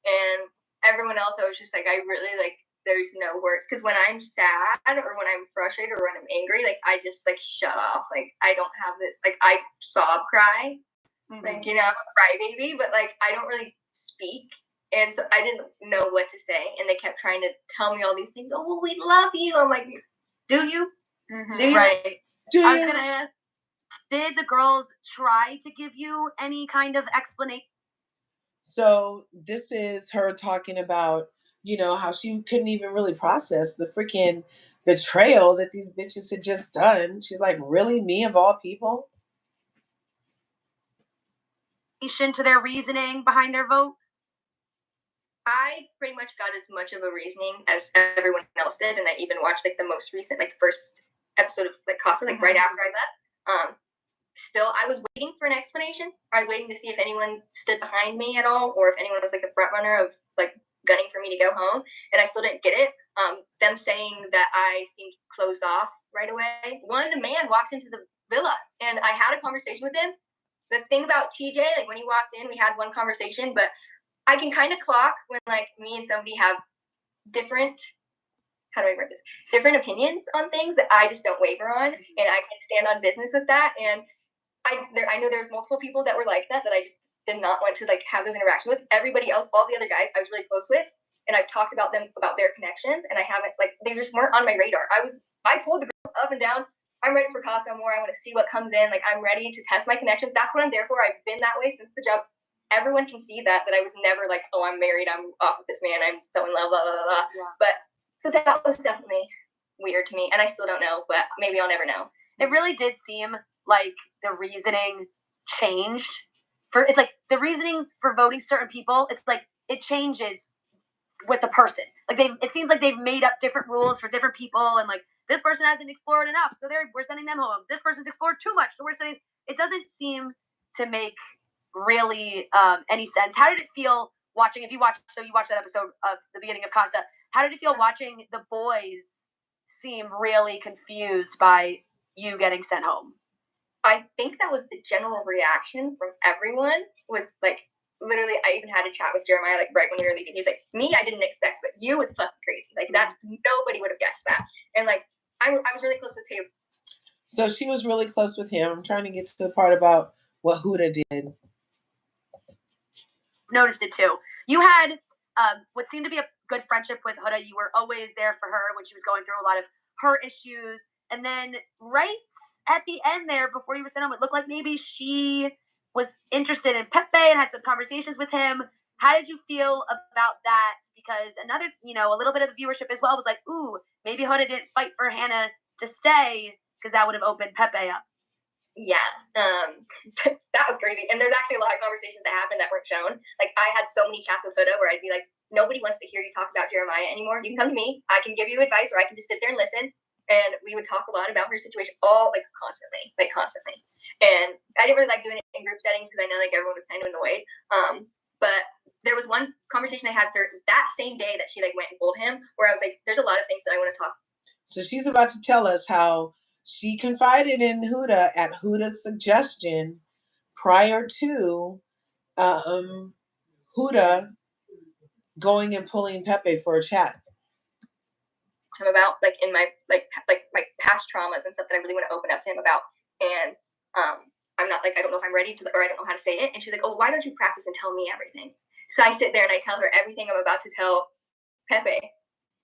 And everyone else, I was just like, I really, like, there's no words. Because when I'm sad or when I'm frustrated or when I'm angry, like, I just, like, shut off. Like, I don't have this, like, I sob cry. Mm-hmm. Like, you know, I'm a crybaby, but, like, I don't really speak. And so I didn't know what to say. And they kept trying to tell me all these things. Oh, well, we love you. I'm like, do you? Mm-hmm. Do you? Right. I was going to ask, did the girls try to give you any kind of explanation? So this is her talking about, you know, how she couldn't even really process the freaking betrayal that these bitches had just done. She's like, really, me of all people? To their reasoning behind their vote? I pretty much got as much of a reasoning as everyone else did, and I even watched like the most recent, like the first episode of like Casa, like right after I left. Still, I was waiting for an explanation. I was waiting to see if anyone stood behind me at all, or if anyone was like the front runner of like gunning for me to go home, and I still didn't get it. Them saying that I seemed closed off right away. One man walked into the villa, and I had a conversation with him. The thing about TJ, like when he walked in, we had one conversation, but I can kind of clock when like me and somebody have different, how do I word this? Different opinions on things that I just don't waver on, and I can stand on business with that. And I know there's multiple people that were like that I just did not want to like have those interactions with. Everybody else, all the other guys, I was really close with, and I've talked about them, about their connections, and I haven't like they just weren't on my radar. I pulled the girls up and down. I'm ready for Casa more. I want to see what comes in. Like I'm ready to test my connections. That's what I'm there for. I've been that way since the jump. Everyone can see that I was never like, oh, I'm married, I'm off with this man, I'm so in love, blah blah blah. Yeah. But so that was definitely weird to me, and I still don't know, but maybe I'll never know. It really did seem like the reasoning changed. It's like the reasoning for voting certain people, it's like it changes with the person. Like it seems like they've made up different rules for different people, and like this person hasn't explored enough, so we're sending them home. This person's explored too much, so we're sending. It doesn't seem to make really any sense. How did it feel watching? If you watched, so you watched that episode of the beginning of Casa. How did it feel watching the boys seem really confused by you getting sent home? I think that was the general reaction from everyone. Was like literally, I even had a chat with Jeremiah like right when we were leaving. He was like, "Me, I didn't expect, but you was fucking crazy. Like that's nobody would have guessed that." And like I was really close with Taylor. So she was really close with him. I'm trying to get to the part about what Huda did. Noticed it too. You had what seemed to be a good friendship with Huda. You were always there for her when she was going through a lot of her issues. And then right at the end there, before you were sent home, it looked like maybe she was interested in Pepe and had some conversations with him. How did you feel about that? Because another, a little bit of the viewership as well was like, ooh, maybe Huda didn't fight for Hannah to stay because that would have opened Pepe up. Yeah, that was crazy. And there's actually a lot of conversations that happened that weren't shown. Like I had so many chats with Huda where I'd be like, nobody wants to hear you talk about Jeremiah anymore. You can come to me. I can give you advice, or I can just sit there and listen. And we would talk a lot about her situation, all like constantly. And I didn't really like doing it in group settings because I know like everyone was kind of annoyed. But there was one conversation I had for that same day that she like went and pulled him, where I was like, there's a lot of things that I want to talk. So she's about to tell us how she confided in Huda at Huda's suggestion prior to Huda going and pulling Pepe for a chat. Him about like in my like my past traumas and stuff that I really want to open up to him about. And I'm not like, I don't know if I'm ready to, or I don't know how to say it. And she's like, oh, why don't you practice and tell me everything? So I sit there and I tell her everything I'm about to tell Pepe.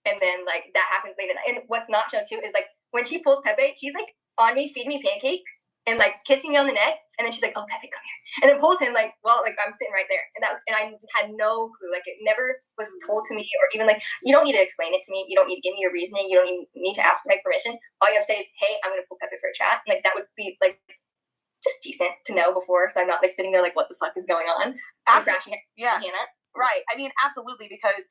And then like that happens later. And what's not shown too is like when she pulls Pepe, he's like on me feeding me pancakes and like kissing me on the neck. And then she's like, oh, Pepe, come here. And then pulls him like, well, like I'm sitting right there. And I had no clue. Like it never was told to me, or even like, you don't need to explain it to me. You don't need to give me your reasoning. You don't even need to ask for my permission. All you have to say is, hey, I'm going to pull Pepe for a chat. And like that would be like just decent to know before. So I'm not like sitting there like, what the fuck is going on? Absolutely. Yeah. Hannah. Right. I mean, absolutely, because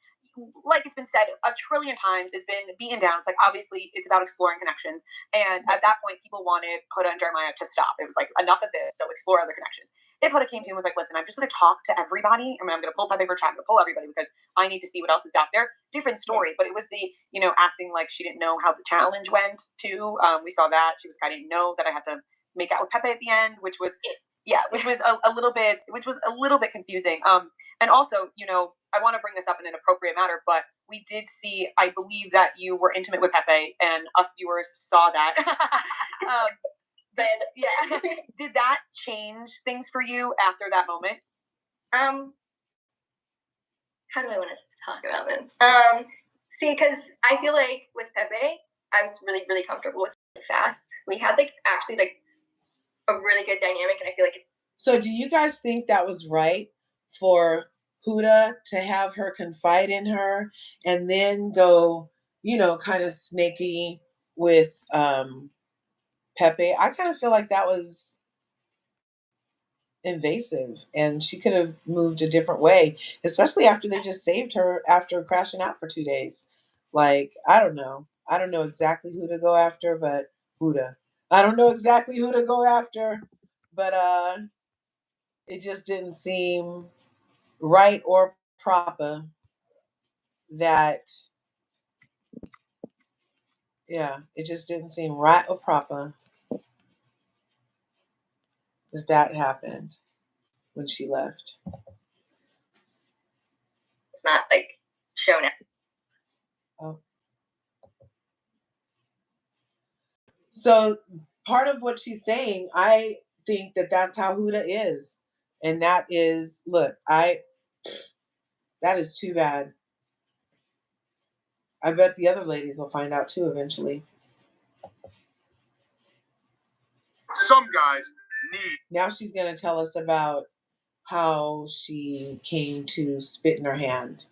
like it's been said a trillion times, it's been beaten down. It's like, obviously, it's about exploring connections. And at that point, people wanted Huda and Jeremiah to stop. It was like, enough of this, so explore other connections. If Huda came to him and was like, listen, I'm just going to talk to everybody. I mean, I'm going to pull Pepe for chat. I'm going to pull everybody because I need to see what else is out there. Different story. But it was the, acting like she didn't know how the challenge went, too. We saw that. She was like, I didn't know that I had to make out with Pepe at the end, which was... Yeah, which was a little bit confusing. And also, I want to bring this up in an appropriate manner, but we did see, I believe that you were intimate with Pepe, and us viewers saw that. Yeah. Did that change things for you after that moment? How do I want to talk about this? See, because I feel like with Pepe, I was really, really comfortable with it fast. We had actually a really good dynamic, and I feel like So do you guys think that was right for Huda to have her confide in her and then go, kind of snaky with Pepe? I kind of feel like that was invasive, and she could have moved a different way, especially after they just saved her after crashing out for 2 days. Like, I don't know exactly who to go after, but I don't know exactly who to go after, but it just didn't seem right or proper that it just didn't seem right or proper that happened when she left. It's not shown out. Oh. So part of what she's saying, I think that that's how Huda is. And that is, look, that is too bad. I bet the other ladies will find out too eventually. Some guys need. Now she's going to tell us about how she came to spit in her hand.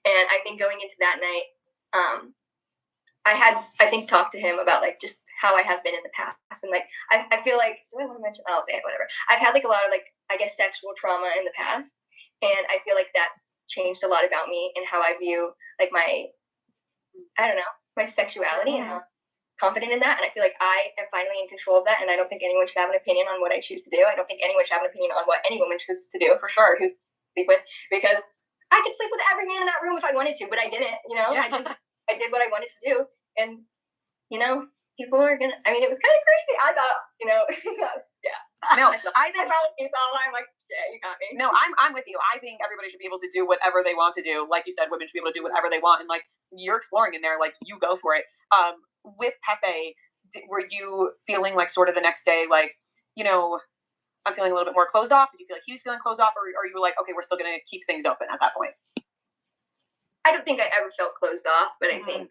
And I think going into that night, I had, talked to him about just how I have been in the past, and I feel like, do I want to mention? I'll say it, whatever. I've had a lot of I guess sexual trauma in the past, and I feel like that's changed a lot about me and how I view my, I don't know, my sexuality and how confident in that. And I feel like I am finally in control of that, and I don't think anyone should have an opinion on what I choose to do. I don't think anyone should have an opinion on what any woman chooses to do, for sure, who sleep with, because I could sleep with every man in that room if I wanted to, but I didn't. Yeah. I did what I wanted to do, and people are gonna. I mean, it was kind of crazy. I thought, yeah. No, I think I'm like, shit, you got me. No, I'm with you. I think everybody should be able to do whatever they want to do. Like you said, women should be able to do whatever they want, and you're exploring in there, you go for it. With Pepe, were you feeling sort of the next day, I'm feeling a little bit more closed off? Did you feel like he was feeling closed off, or you were like, okay, we're still going to keep things open at that point? I don't think I ever felt closed off, but I think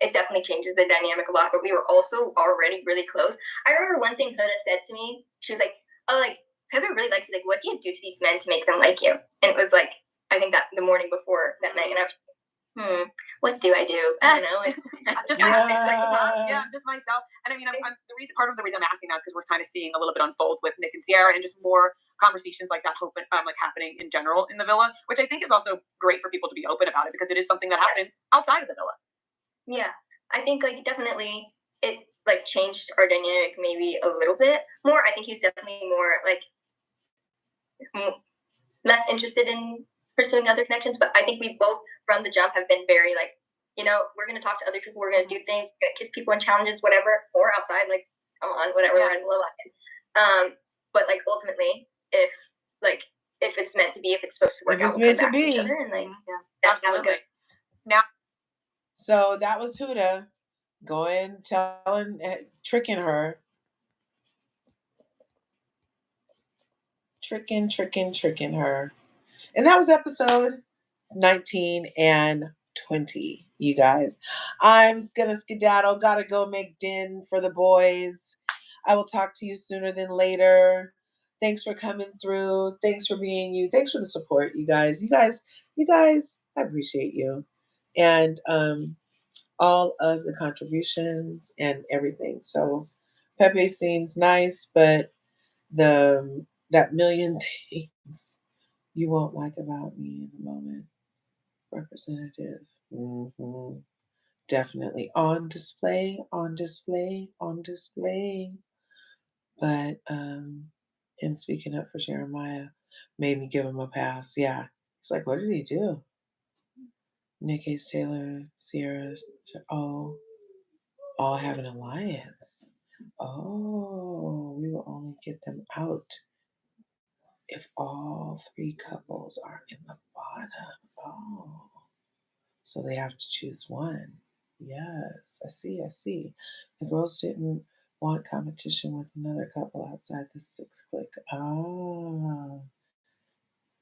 it definitely changes the dynamic a lot. But we were also already really close. I remember one thing Huda said to me. She was like, "Oh, Pepe really likes you. What do you do to these men to make them like you?" And it was I think that the morning before that night, and I was what do I do? I don't know. Just myself. Just myself. And I mean, part of the reason I'm asking that is because we're kind of seeing a little bit unfold with Nick and Sierra, and just more conversations like that happening in general in the villa, which I think is also great for people to be open about it, because it is something that happens outside of the villa. Yeah, I think definitely it changed our dynamic maybe a little bit more. I think he's definitely more less interested in pursuing other connections, but I think we both from the jump have been very we're going to talk to other people, we're going to do things, we're going to kiss people in challenges, whatever, or outside, come on, whatever, we're in Love Island. But ultimately, if it's meant to be, if it's supposed to work out, we'll come back to each other, and that's how it goes. Now, so that was Huda tricking her. Tricking her. And that was episode 19 and 20, you guys. I'm gonna skedaddle. Gotta go make din for the boys. I will talk to you sooner than later. Thanks for coming through. Thanks for being you. Thanks for the support, you guys. You guys, I appreciate you. And all of the contributions and everything. So Pepe seems nice, but that million things you won't like about me in a moment, Representative. Definitely on display. But him speaking up for Jeremiah made me give him a pass. Yeah. He's like, what did he do? Nick Ace Taylor, Sierra, all have an alliance. Oh, we will only get them out if all 3 couples are in the bottom. Oh, so they have to choose one. Yes, I see. The girls didn't want competition with another couple outside the 6 click. Ah.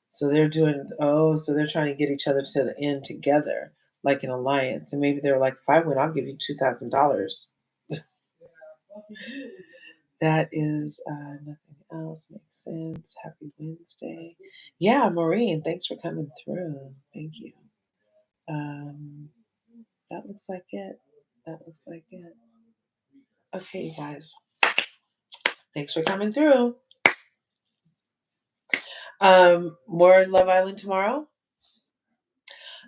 So they're so they're trying to get each other to the end together, like an alliance. And maybe they're like, if I win, I'll give you $2,000. That is nothing else makes sense. Happy Wednesday. Yeah, Maureen, thanks for coming through. Thank you. That looks like it. Okay, you guys. Thanks for coming through. More Love Island tomorrow?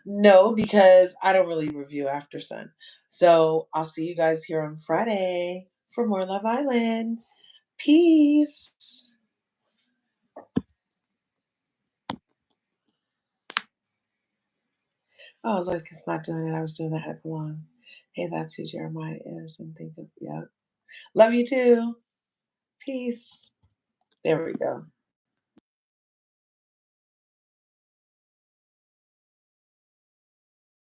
No, because I don't really review After Sun. So I'll see you guys here on Friday for more Love Island. Peace. Oh, look, it's not doing it. I was doing that heck long. Hey, that's who Jeremiah is. And think of, yeah. Love you too. Peace. There we go.